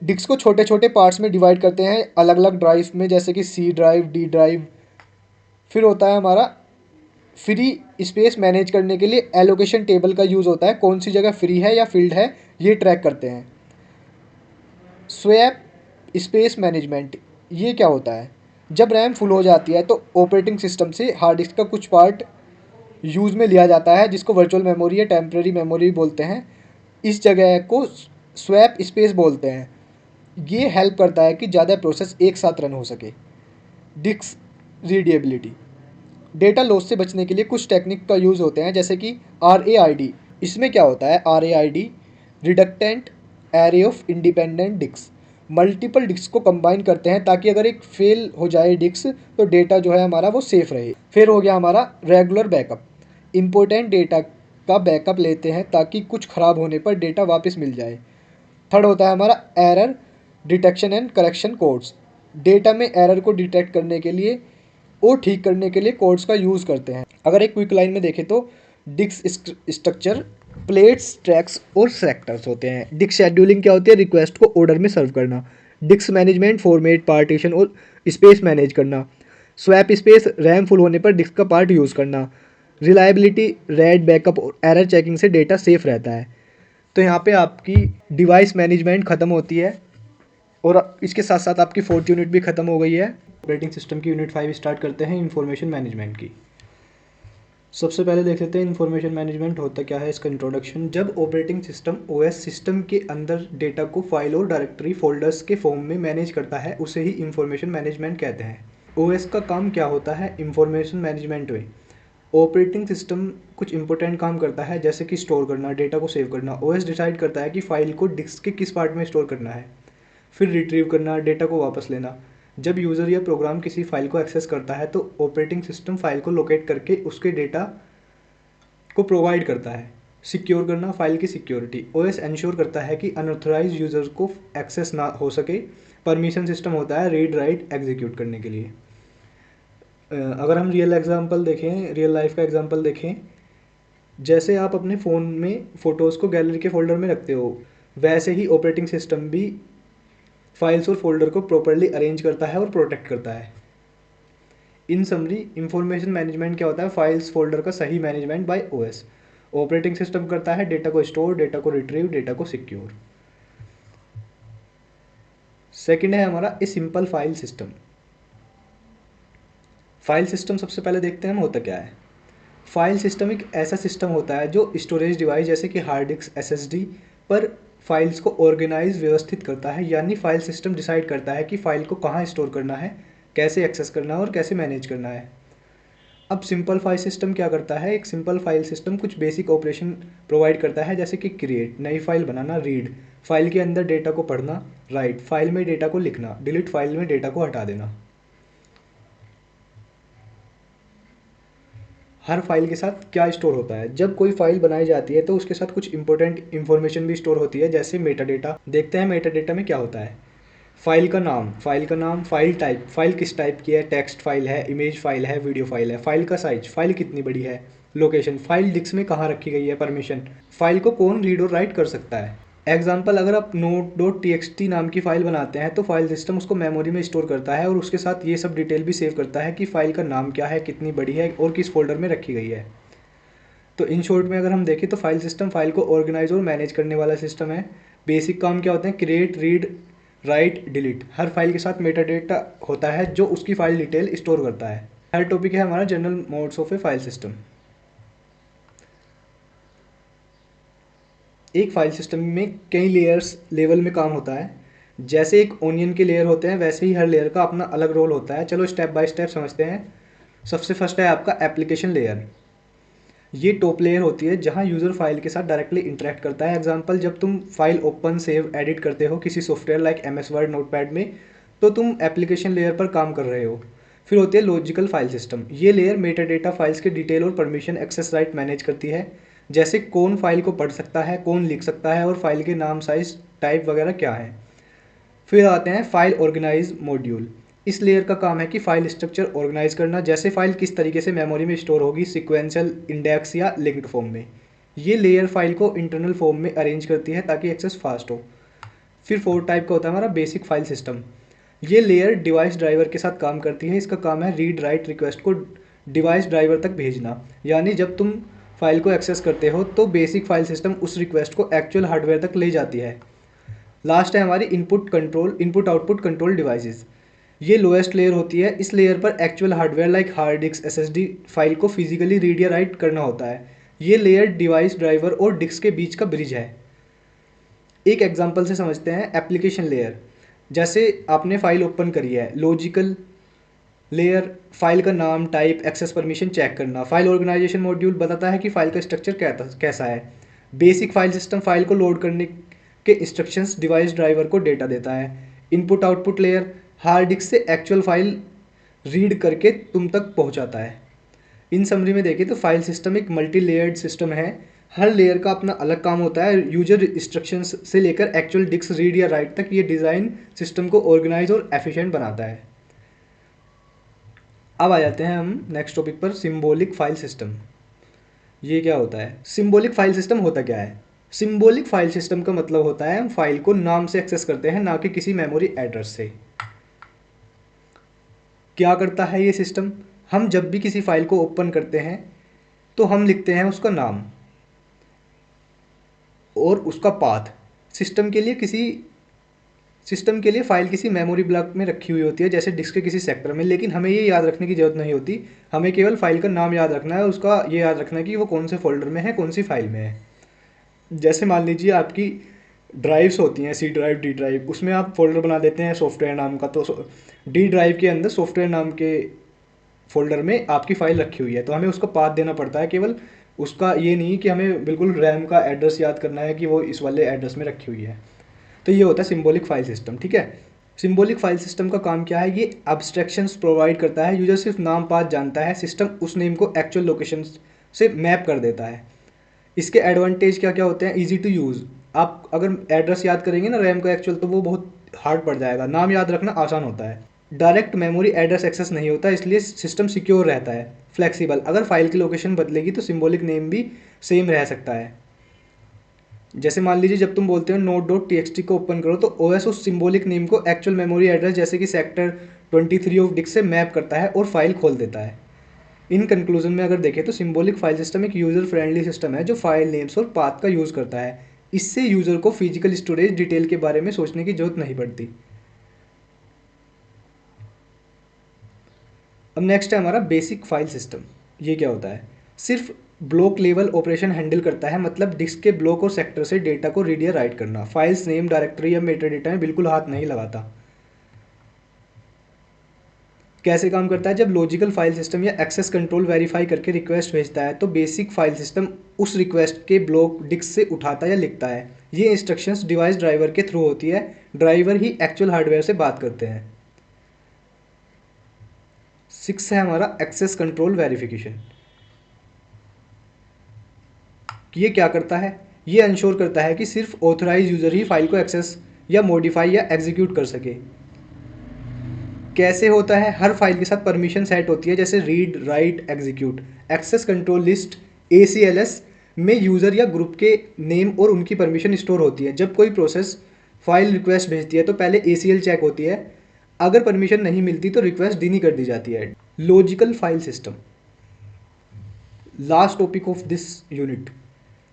डिस्क को छोटे छोटे पार्ट्स में डिवाइड करते हैं अलग अलग ड्राइव में, जैसे कि C ड्राइव, D ड्राइव। फिर होता है हमारा फ्री स्पेस मैनेज करने के लिए एलोकेशन टेबल का यूज़ होता है, कौन सी जगह फ्री है या फिल्ड है ये ट्रैक करते हैं। स्वैप स्पेस मैनेजमेंट, ये क्या होता है, जब रैम फुल हो जाती है तो ऑपरेटिंग सिस्टम से हार्ड डिस्क का कुछ पार्ट यूज़ में लिया जाता है, जिसको वर्चुअल मेमोरी या टेम्परेरी मेमोरी बोलते हैं। इस जगह को स्वैप स्पेस बोलते हैं। ये हेल्प करता है कि ज़्यादा प्रोसेस एक साथ रन हो सके। डिस्क रीडेबिलिटी, डेटा लॉस से बचने के लिए कुछ टेक्निक का यूज़ होते हैं, जैसे कि RAID। इसमें क्या होता है, RAID redundant array of independent disk. Multiple disk को कंबाइन करते हैं ताकि अगर एक फेल हो जाए डिस्क तो डेटा जो है हमारा वो सेफ रहे। फिर हो गया हमारा रेगुलर बैकअप। इम्पोर्टेंट डेटा का बैकअप लेते हैं ताकि कुछ ख़राब होने पर डेटा वापस मिल जाए। थर्ड होता है हमारा error detection and correction codes. Data में एरर को डिटेक्ट करने के लिए और ठीक करने के लिए कोड्स का यूज़ करते हैं। अगर एक क्विक लाइन में देखें तो डिस्क स्ट्रक्चर प्लेट्स, ट्रैक्स और सेक्टर्स होते हैं। डिस्क शेड्यूलिंग क्या होती है? रिक्वेस्ट को ऑर्डर में सर्व करना। डिस्क मैनेजमेंट फॉर्मेट, पार्टीशन और स्पेस मैनेज करना। स्वैप स्पेस, रैम फुल होने पर डिस्क का पार्ट यूज़ करना। रिलायबिलिटी, रैड बैकअप और एरर चेकिंग से डेटा सेफ रहता है। तो यहाँ पे आपकी डिवाइस मैनेजमेंट ख़त्म होती है और इसके साथ साथ आपकी फोर्थ यूनिट भी ख़त्म हो गई है। ऑपरेटिंग सिस्टम की यूनिट 5 स्टार्ट करते हैं इंफॉर्मेशन मैनेजमेंट की। सबसे पहले देख लेते हैं इंफॉर्मेशन मैनेजमेंट होता क्या है, इसका इंट्रोडक्शन। जब ऑपरेटिंग सिस्टम ओएस सिस्टम के अंदर डेटा को फाइल और डायरेक्टरी फोल्डर्स के फॉर्म में मैनेज करता है, उसे ही इंफॉर्मेशन मैनेजमेंट कहते हैं। ओएस का काम क्या होता है इंफॉर्मेशन मैनेजमेंट में? ऑपरेटिंग सिस्टम कुछ इंपॉर्टेंट काम करता है जैसे कि स्टोर करना, डेटा को सेव करना। ओएस डिसाइड करता है कि फाइल को डिस्क के किस पार्ट में स्टोर करना है, फिर रिट्रीव करना, डेटा को वापस लेना। जब यूज़र या प्रोग्राम किसी फाइल को एक्सेस करता है तो ऑपरेटिंग सिस्टम फाइल को लोकेट करके उसके डेटा को प्रोवाइड करता है। सिक्योर करना, फाइल की सिक्योरिटी। ओएस इंश्योर करता है कि अनऑथराइज यूज़र को एक्सेस ना हो सके। परमिशन सिस्टम होता है रीड राइट एग्जीक्यूट करने के लिए। अगर हम रियल एग्जांपल देखें, रियल लाइफ का एग्जांपल देखें, जैसे आप अपने फ़ोन में फ़ोटोज़ को गैलरी के फोल्डर में रखते हो, वैसे ही ऑपरेटिंग सिस्टम भी फाइल्स और फोल्डर को प्रॉपरली अरेंज करता है और प्रोटेक्ट करता है। इन समरी इंफॉर्मेशन मैनेजमेंट क्या होता है? फाइल्स फोल्डर का सही management by OS. Operating system करता है डेटा को स्टोर, डेटा को रिट्रीव, डेटा को सिक्योर। सेकंड है हमारा a simple file system. File system सबसे पहले देखते हैं हम होता क्या है। फाइल सिस्टम एक ऐसा सिस्टम होता है जो स्टोरेज डिवाइस जैसे कि हार्ड डिस्क, एसएसडी पर फाइल्स को ऑर्गेनाइज व्यवस्थित करता है। यानी फाइल सिस्टम डिसाइड करता है कि फाइल को कहाँ स्टोर करना है, कैसे एक्सेस करना है और कैसे मैनेज करना है। अब सिंपल फाइल सिस्टम क्या करता है? एक सिंपल फाइल सिस्टम कुछ बेसिक ऑपरेशन प्रोवाइड करता है जैसे कि क्रिएट, नई फाइल बनाना, रीड, फाइल के अंदर डेटा को पढ़ना, राइट, फाइल में डेटा को लिखना, डिलीट, फाइल में डेटा को हटा देना। हर फाइल के साथ क्या स्टोर होता है? जब कोई फाइल बनाई जाती है तो उसके साथ कुछ इंपॉर्टेंट इन्फॉर्मेशन भी स्टोर होती है जैसे मेटा डेटा। देखते हैं मेटा डेटा में क्या होता है। फाइल का नाम, फाइल टाइप, फाइल किस टाइप की है, टेक्स्ट फाइल है, इमेज फाइल है, वीडियो फाइल है, फाइल का साइज, फाइल कितनी बड़ी है, लोकेशन, फाइल डिस्क में कहाँ रखी गई है, परमिशन, फाइल को कौन रीड और राइट कर सकता है। एग्जाम्पल, अगर आप node.txt नाम की फ़ाइल बनाते हैं तो फाइल सिस्टम उसको मेमोरी में स्टोर करता है और उसके साथ ये सब डिटेल भी सेव करता है कि फ़ाइल का नाम क्या है, कितनी बड़ी है और किस फोल्डर में रखी गई है। तो इन शॉर्ट में अगर हम देखें तो फाइल सिस्टम फाइल को ऑर्गेनाइज और मैनेज करने वाला सिस्टम है। बेसिक काम क्या होते हैं? Create, read, write, delete. हर फाइल के साथ मेटा डेटा होता है जो उसकी फाइल डिटेल स्टोर करता है। हर टॉपिक है हमारा general modes of A file system. एक फाइल सिस्टम में कई लेयर्स लेवल में काम होता है। जैसे एक ओनियन के लेयर होते हैं वैसे ही हर लेयर का अपना अलग रोल होता है। चलो स्टेप बाय स्टेप समझते हैं। सबसे फर्स्ट है आपका एप्लीकेशन लेयर। ये टॉप लेयर होती है जहां यूज़र फाइल के साथ डायरेक्टली इंटरेक्ट करता है। एग्जांपल, जब तुम फाइल ओपन, सेव, एडिट करते हो किसी software like MS word, notepad में, तो तुम एप्लीकेशन लेयर पर काम कर रहे हो। फिर होती है लॉजिकल फाइल सिस्टम। ये लेयर मेटा डेटा फाइल्स के डिटेल और परमिशन एक्सेस राइट मैनेज करती है। जैसे कौन फाइल को पढ़ सकता है, कौन लिख सकता है और फाइल के नाम, साइज, टाइप वगैरह क्या है। फिर आते हैं फाइल ऑर्गेनाइज मॉड्यूल। इस लेयर का काम है कि फाइल स्ट्रक्चर ऑर्गेनाइज करना, जैसे फाइल किस तरीके से मेमोरी में स्टोर होगी, सिक्वेंशियल, इंडेक्स या लिंक्ड फॉर्म में। ये लेयर फाइल को इंटरनल फॉर्म में अरेंज करती है ताकि एक्सेस फास्ट हो। फिर फोर्थ टाइप का होता है हमारा बेसिक फाइल सिस्टम। ये लेयर डिवाइस ड्राइवर के साथ काम करती है। इसका काम है रीड राइट रिक्वेस्ट को डिवाइस ड्राइवर तक भेजना। यानी जब तुम फाइल को एक्सेस करते हो तो बेसिक फाइल सिस्टम उस रिक्वेस्ट को एक्चुअल हार्डवेयर तक ले जाती है। लास्ट है हमारी इनपुट आउटपुट कंट्रोल डिवाइसेस। ये लोएस्ट लेयर होती है। इस लेयर पर actual hardware like hard disk, SSD file को फिजिकली रीड या राइट करना होता है। ये लेयर डिवाइस ड्राइवर और डिस्क के बीच का ब्रिज है। एक एग्जांपल से समझते हैं एप्लीकेशन लेयर। जैसे आपने फाइल ओपन करी है, लॉजिकल लेयर फाइल का नाम, टाइप, एक्सेस परमिशन चेक करना। फाइल ऑर्गेनाइजेशन मॉड्यूल बताता है कि फाइल का स्ट्रक्चर कैसा है। बेसिक फाइल सिस्टम फाइल को लोड करने के इंस्ट्रक्शंस डिवाइस ड्राइवर को डेटा देता है। Input output layer hard disk से एक्चुअल फाइल रीड करके तुम तक पहुंचाता है। इन समरी में देखें तो फाइल सिस्टम एक मल्टी लेयर्ड सिस्टम है। हर लेयर का अपना अलग काम होता है। यूजर इंस्ट्रक्शंस से लेकर एक्चुअल डिस्क रीड या राइट तक ये डिज़ाइन सिस्टम को ऑर्गेनाइज और एफिशिएंट बनाता है। अब आ जाते हैं हम नेक्स्ट टॉपिक पर, सिंबॉलिक फाइल सिस्टम। ये क्या होता है? सिंबॉलिक फाइल सिस्टम होता क्या है? सिंबॉलिक फाइल सिस्टम का मतलब होता है हम फाइल को नाम से एक्सेस करते हैं, ना कि किसी मेमोरी एड्रेस से। क्या करता है ये सिस्टम? हम जब भी किसी फाइल को ओपन करते हैं तो हम लिखते हैं उसका नाम और उसका पाथ। सिस्टम के लिए फाइल किसी मेमोरी ब्लॉक में रखी हुई होती है, जैसे डिस्क के किसी सेक्टर में, लेकिन हमें ये याद रखने की ज़रूरत नहीं होती। हमें केवल फाइल का नाम याद रखना है, उसका ये याद रखना है कि वो कौन से फोल्डर में है, कौन सी फाइल में है। जैसे मान लीजिए आपकी ड्राइव्स होती हैं, सी ड्राइव, डी ड्राइव, उसमें आप फोल्डर बना देते हैं सॉफ्टवेयर नाम का, तो डी ड्राइव के अंदर सॉफ्टवेयर नाम के फोल्डर में आपकी फ़ाइल रखी हुई है, तो हमें उसका पाथ देना पड़ता है केवल। उसका ये नहीं कि हमें बिल्कुल रैम का एड्रेस याद करना है कि वो इस वाले एड्रेस में रखी हुई है। तो ये होता है सिंबॉलिक फाइल सिस्टम, ठीक है। सिंबॉलिक फाइल सिस्टम का काम क्या है? ये अब्स्ट्रैक्शंस प्रोवाइड करता है। यूजर सिर्फ नाम पाथ जानता है, सिस्टम उस नेम को एक्चुअल लोकेशन से मैप कर देता है। इसके एडवांटेज क्या क्या होते हैं? Easy to use. आप अगर एड्रेस याद करेंगे ना रैम का एक्चुअल, तो वो बहुत हार्ड पड़ जाएगा। नाम याद रखना आसान होता है। डायरेक्ट मेमोरी एड्रेस एक्सेस नहीं होता, इसलिए सिस्टम सिक्योर रहता है। फ्लेक्सिबल, अगर फाइल की लोकेशन बदलेगी तो सिंबॉलिक नेम भी सेम रह सकता है। जैसे मान लीजिए जब तुम बोलते हो node.txt को ओपन करो, तो ओएस उस सिंबॉलिक नेम को एक्चुअल मेमोरी एड्रेस जैसे कि सेक्टर 23 ऑफ डिस्क से मैप करता है और फाइल खोल देता है। इन कंक्लूजन में अगर देखें तो सिंबॉलिक फाइल सिस्टम एक यूज़र फ्रेंडली सिस्टम है जो फाइल नेम्स और पाथ का यूज़ करता है। इससे यूज़र को फिजिकल स्टोरेज डिटेल के बारे में सोचने की जरूरत नहीं पड़ती। अब नेक्स्ट है हमारा बेसिक फाइल सिस्टम। ये क्या होता है? सिर्फ ब्लॉक लेवल ऑपरेशन हैंडल करता है, मतलब डिस्क के ब्लॉक और सेक्टर से डेटा को रीड या राइट करना। फाइल्स नेम, डायरेक्टरी या मेटा डेटा में बिल्कुल हाथ नहीं लगाता। कैसे काम करता है? जब लॉजिकल फाइल सिस्टम या एक्सेस कंट्रोल वेरीफाई करके रिक्वेस्ट भेजता है, तो बेसिक फाइल सिस्टम उस रिक्वेस्ट के ब्लॉक डिस्क से उठाता या लिखता है। ये इंस्ट्रक्शंस डिवाइस ड्राइवर के थ्रू होती है। ड्राइवर ही एक्चुअल हार्डवेयर से बात करते हैं। 6 है हमारा एक्सेस कंट्रोल वेरिफिकेशन। ये क्या करता है? ये इंश्योर करता है कि सिर्फ ऑथराइज यूजर ही फाइल को एक्सेस या मॉडिफाई या एग्जीक्यूट कर सके। कैसे होता है? हर फाइल के साथ परमिशन सेट होती है, जैसे read, write, execute. Access control list ACLS में यूज़र या ग्रुप के नेम और उनकी परमिशन स्टोर होती है। जब कोई प्रोसेस फाइल रिक्वेस्ट भेजती है तो पहले ACL चेक होती है। अगर परमिशन नहीं मिलती तो रिक्वेस्ट डिनी कर दी जाती है। Logical file system, last topic of this unit.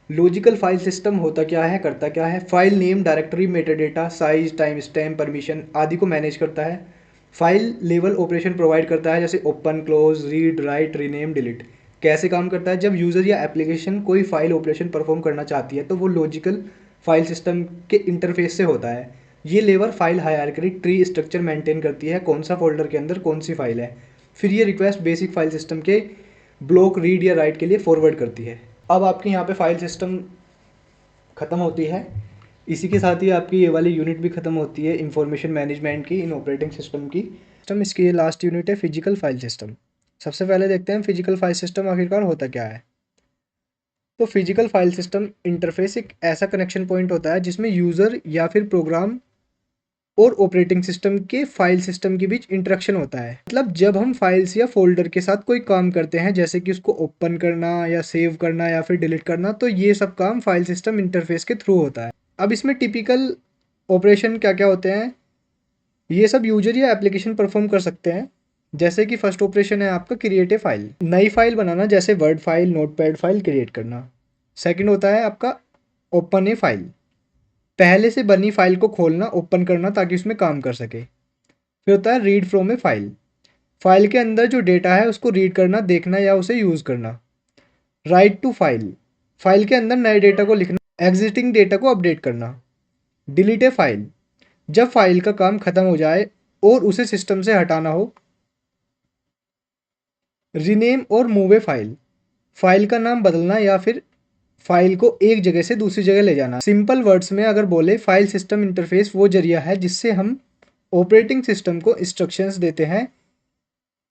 Logical file system होता क्या है, करता क्या है? File name, directory, metadata, size, time stamp, permission आदि को मैनेज करता है। फाइल लेवल ऑपरेशन प्रोवाइड करता है, जैसे open, close, read, right, rename, delete. कैसे काम करता है? जब यूज़र या एप्लीकेशन कोई फाइल ऑपरेशन परफॉर्म करना चाहती है तो वो लॉजिकल फाइल सिस्टम के इंटरफेस से होता है। ये layer file hierarchy tree structure maintain करती है, कौन सा फोल्डर के अंदर कौन सी फाइल है। फिर ये रिक्वेस्ट बेसिक फाइल सिस्टम के ब्लॉक रीड या राइट के लिए फॉरवर्ड करती है। अब आपके यहाँ पे फाइल सिस्टम ख़त्म होती है। इसी के साथ ही आपकी ये वाली यूनिट भी ख़त्म होती है, इंफॉर्मेशन मैनेजमेंट की, इन ऑपरेटिंग सिस्टम की। इसकी ये लास्ट यूनिट है, फिजिकल फाइल सिस्टम। सबसे पहले देखते हैं फिजिकल फाइल सिस्टम आखिरकार होता क्या है। तो फिजिकल फाइल सिस्टम इंटरफेस एक ऐसा कनेक्शन पॉइंट होता है जिसमें यूज़र या फिर प्रोग्राम और ऑपरेटिंग सिस्टम के फाइल सिस्टम के बीच इंटरेक्शन होता है। मतलब जब हम फाइल्स या फोल्डर के साथ कोई काम करते हैं, जैसे कि उसको ओपन करना या सेव करना या फिर डिलीट करना, तो ये सब काम फाइल सिस्टम इंटरफेस के थ्रू होता है। अब इसमें टिपिकल ऑपरेशन क्या क्या होते हैं, ये सब यूजर या एप्लीकेशन परफॉर्म कर सकते हैं। जैसे कि फर्स्ट ऑपरेशन है आपका क्रिएट ए फाइल, नई फाइल बनाना, जैसे word file, notepad file create करना। सेकंड होता है आपका ओपन ए फाइल, पहले से बनी फाइल को खोलना, ओपन करना ताकि उसमें काम कर सके। फिर होता है read from A file, file के अंदर जो डेटा है उसको रीड करना, देखना या उसे यूज़ करना। राइट टू फाइल, फाइल के अंदर नए डेटा को लिखना, एग्जिस्टिंग डेटा को अपडेट करना। डिलीट ए फाइल, जब फाइल का काम खत्म हो जाए और उसे सिस्टम से हटाना हो। रीनेम और मूव ए फाइल, फाइल का नाम बदलना या फिर फाइल को एक जगह से दूसरी जगह ले जाना। सिंपल वर्ड्स में अगर बोले, फाइल सिस्टम इंटरफेस वो जरिया है जिससे हम ऑपरेटिंग सिस्टम को इंस्ट्रक्शंस देते हैं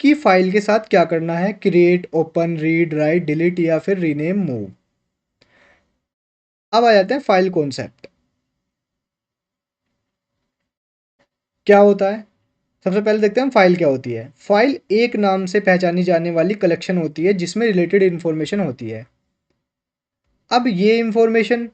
कि फाइल के साथ क्या करना है, create, open, read, write, delete या फिर रीनेम, मूव। अब आ जाते हैं फाइल कॉन्सेप्ट। क्या होता है? सबसे पहले देखते हैं हम फाइल क्या होती है। फाइल एक नाम से पहचानी जाने वाली कलेक्शन होती है जिसमें रिलेटेड इन्फॉर्मेशन होती है। अब ये इन्फॉर्मेशन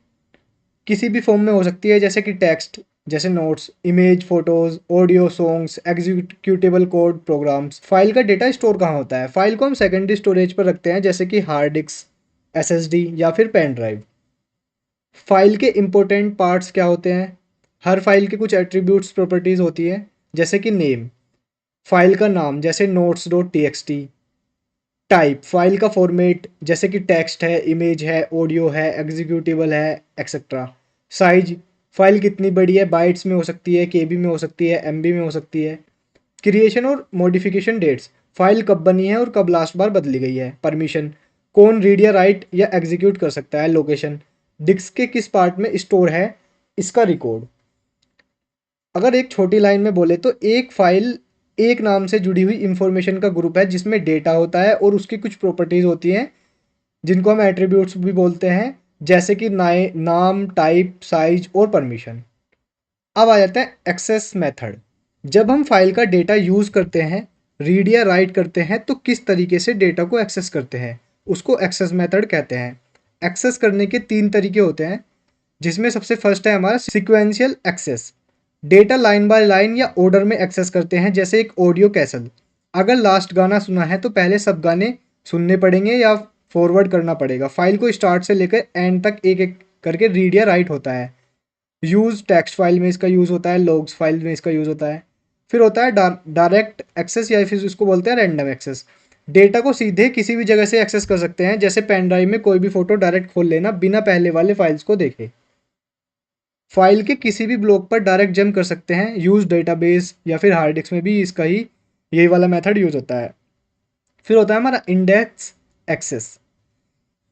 किसी भी फॉर्म में हो सकती है, जैसे कि टेक्स्ट, जैसे notes, image, photos, audio, songs, executable code, programs. File का डेटा स्टोर कहाँ होता है? फाइल को हम सेकेंडरी स्टोरेज पर रखते हैं, जैसे कि हार्ड डिस्क, एसएसडी या फिर पेन ड्राइव। फाइल के इंपॉर्टेंट पार्ट्स क्या होते हैं? हर फाइल के कुछ एट्रीब्यूट्स, प्रॉपर्टीज होती है, जैसे कि नेम, फाइल का नाम जैसे notes dot T x T. Type, file का फॉर्मेट जैसे कि टेक्स्ट है, इमेज है, ऑडियो है, एग्जीक्यूटिबल है, एक्सेट्रा। साइज, फाइल कितनी बड़ी है, बाइट्स में हो सकती है, केबी में हो सकती है, एमबी में हो सकती है। क्रिएशन और मॉडिफिकेशन डेट्स, फाइल कब बनी है और कब लास्ट बार बदली गई है। परमिशन, कौन रीड या राइट या एग्जीक्यूट कर सकता है। लोकेशन, डिस्क के किस पार्ट में स्टोर है, इसका रिकॉर्ड। अगर एक छोटी लाइन में बोले तो एक फाइल एक नाम से जुड़ी हुई इंफॉर्मेशन का ग्रुप है जिसमें डेटा होता है और उसकी कुछ प्रॉपर्टीज होती हैं जिनको हम एट्रीब्यूट्स भी बोलते हैं, जैसे कि नाम, टाइप, साइज और परमिशन। अब आ जाता है एक्सेस मेथड। जब हम फाइल का डेटा यूज़ करते हैं, रीड या राइट करते हैं, तो किस तरीके से डेटा को एक्सेस करते हैं, उसको एक्सेस मेथड कहते हैं। एक्सेस करने के 3 तरीके होते हैं, जिसमें सबसे फर्स्ट है हमारा sequential access. Data line by line या ऑर्डर में एक्सेस करते हैं, जैसे एक ऑडियो कैसल। अगर लास्ट गाना सुना है तो पहले सब गाने सुनने पड़ेंगे या फॉरवर्ड करना पड़ेगा। फाइल को स्टार्ट से लेकर एंड तक एक एक करके रीड या राइट होता है। यूज़, टेक्स्ट फाइल में इसका यूज़ होता है, लॉग्स फाइल में इसका यूज़ होता है। फिर होता है डायरेक्ट एक्सेस या फिर इसको बोलते हैं रैंडम एक्सेस। डेटा को सीधे किसी भी जगह से एक्सेस कर सकते हैं, जैसे पेन ड्राइव में कोई भी फोटो डायरेक्ट खोल लेना बिना पहले वाले फाइल्स को देखे। फाइल के किसी भी ब्लॉक पर डायरेक्ट जंप कर सकते हैं, यूज डेटाबेस या फिर हार्ड डिस्क में भी इसका ही यही वाला मेथड यूज होता है। फिर होता है हमारा इंडेक्स एक्सेस।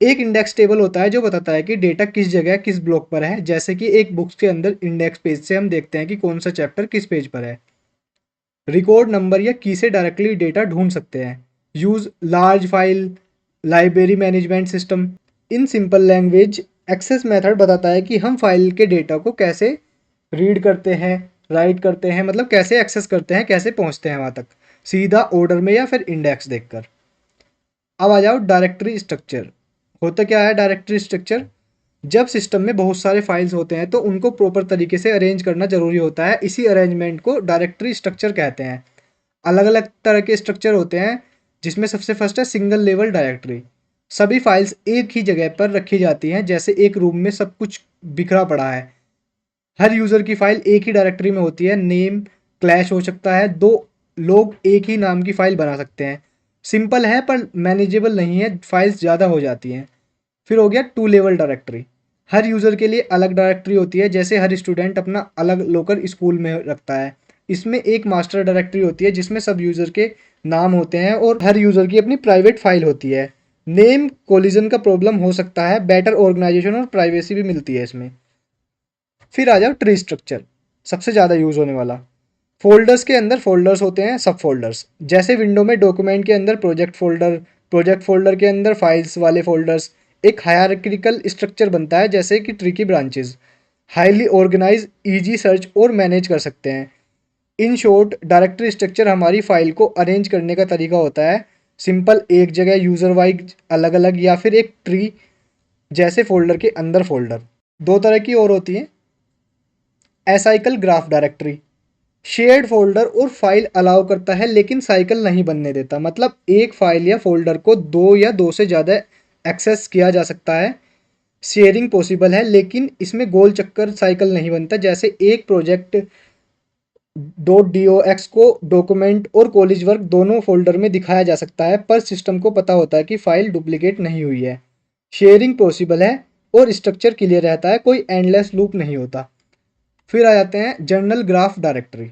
एक इंडेक्स टेबल होता है जो बताता है कि डेटा किस जगह किस ब्लॉक पर है, जैसे कि एक बुक्स के अंदर इंडेक्स पेज से हम देखते हैं कि कौन सा चैप्टर किस पेज पर है। रिकॉर्ड नंबर या की से डायरेक्टली डेटा ढूंढ सकते हैं। Use large file library management system. In simple language, access method बताता है कि हम फाइल के डेटा को कैसे रीड करते हैं, राइट करते हैं, मतलब कैसे एक्सेस करते हैं, कैसे पहुंचते हैं वहाँ तक, सीधा ऑर्डर में या फिर इंडेक्स देखकर। अब आ जाओ डायरेक्टरी स्ट्रक्चर। होता क्या है डायरेक्टरी स्ट्रक्चर? जब सिस्टम में बहुत सारे फाइल्स होते हैं तो उनको प्रॉपर तरीके से अरेंज करना जरूरी होता है। इसी अरेंजमेंट को डायरेक्टरी स्ट्रक्चर कहते हैं। अलग अलग तरह के स्ट्रक्चर होते हैं, जिसमें सबसे फर्स्ट है सिंगल लेवल डायरेक्टरी। सभी फाइल्स एक ही जगह पर रखी जाती हैं, जैसे एक रूम में सब कुछ बिखरा पड़ा है। हर यूज़र की फाइल एक ही डायरेक्टरी में होती है। नेम क्लैश हो सकता है, दो लोग एक ही नाम की फाइल बना सकते हैं। सिंपल है पर मैनेजेबल नहीं है, फाइल्स ज़्यादा हो जाती हैं। फिर हो गया 2 लेवल डायरेक्टरी। हर यूज़र के लिए अलग डायरेक्टरी होती है, जैसे हर स्टूडेंट अपना अलग लोकर स्कूल में रखता है। इसमें एक मास्टर डायरेक्टरी होती है जिसमें सब यूज़र के नाम होते हैं और हर यूज़र की अपनी प्राइवेट फाइल होती है। नेम कोलिजन का प्रॉब्लम हो सकता है, बेटर ऑर्गेनाइजेशन और प्राइवेसी भी मिलती है इसमें। फिर आ जाओ ट्री स्ट्रक्चर, सबसे ज़्यादा यूज़ होने वाला। फोल्डर्स के अंदर फोल्डर्स होते हैं, सब फोल्डर्स। जैसे विंडो में डॉक्यूमेंट के अंदर प्रोजेक्ट फोल्डर के अंदर फाइल्स वाले फोल्डर्स। एक हायरार्किकल स्ट्रक्चर बनता है, जैसे कि ट्री की branches. Highly organise, easy search और मैनेज कर सकते हैं। इन शॉर्ट, डायरेक्टरी स्ट्रक्चर हमारी फाइल को अरेंज करने का तरीका होता है। सिंपल, एक जगह यूज़र वाइज अलग अलग, या फिर एक ट्री जैसे फोल्डर के अंदर फोल्डर। दो तरह की और होती हैं, acyclic graph directory. Shared folder और फाइल अलाउ करता है लेकिन साइकिल नहीं बनने देता, मतलब एक फाइल या फोल्डर को दो या दो से ज़्यादा एक्सेस किया जा सकता है। शेयरिंग पॉसिबल है लेकिन इसमें गोल चक्कर साइकिल नहीं बनता, जैसे एक प्रोजेक्ट .dox को डॉक्यूमेंट और कॉलेज वर्क दोनों फोल्डर में दिखाया जा सकता है, पर सिस्टम को पता होता है कि फाइल डुप्लीकेट नहीं हुई है। शेयरिंग पॉसिबल है और स्ट्रक्चर क्लियर रहता है, कोई एंडलेस लूप नहीं होता। फिर आ जाते हैं journal graph directory.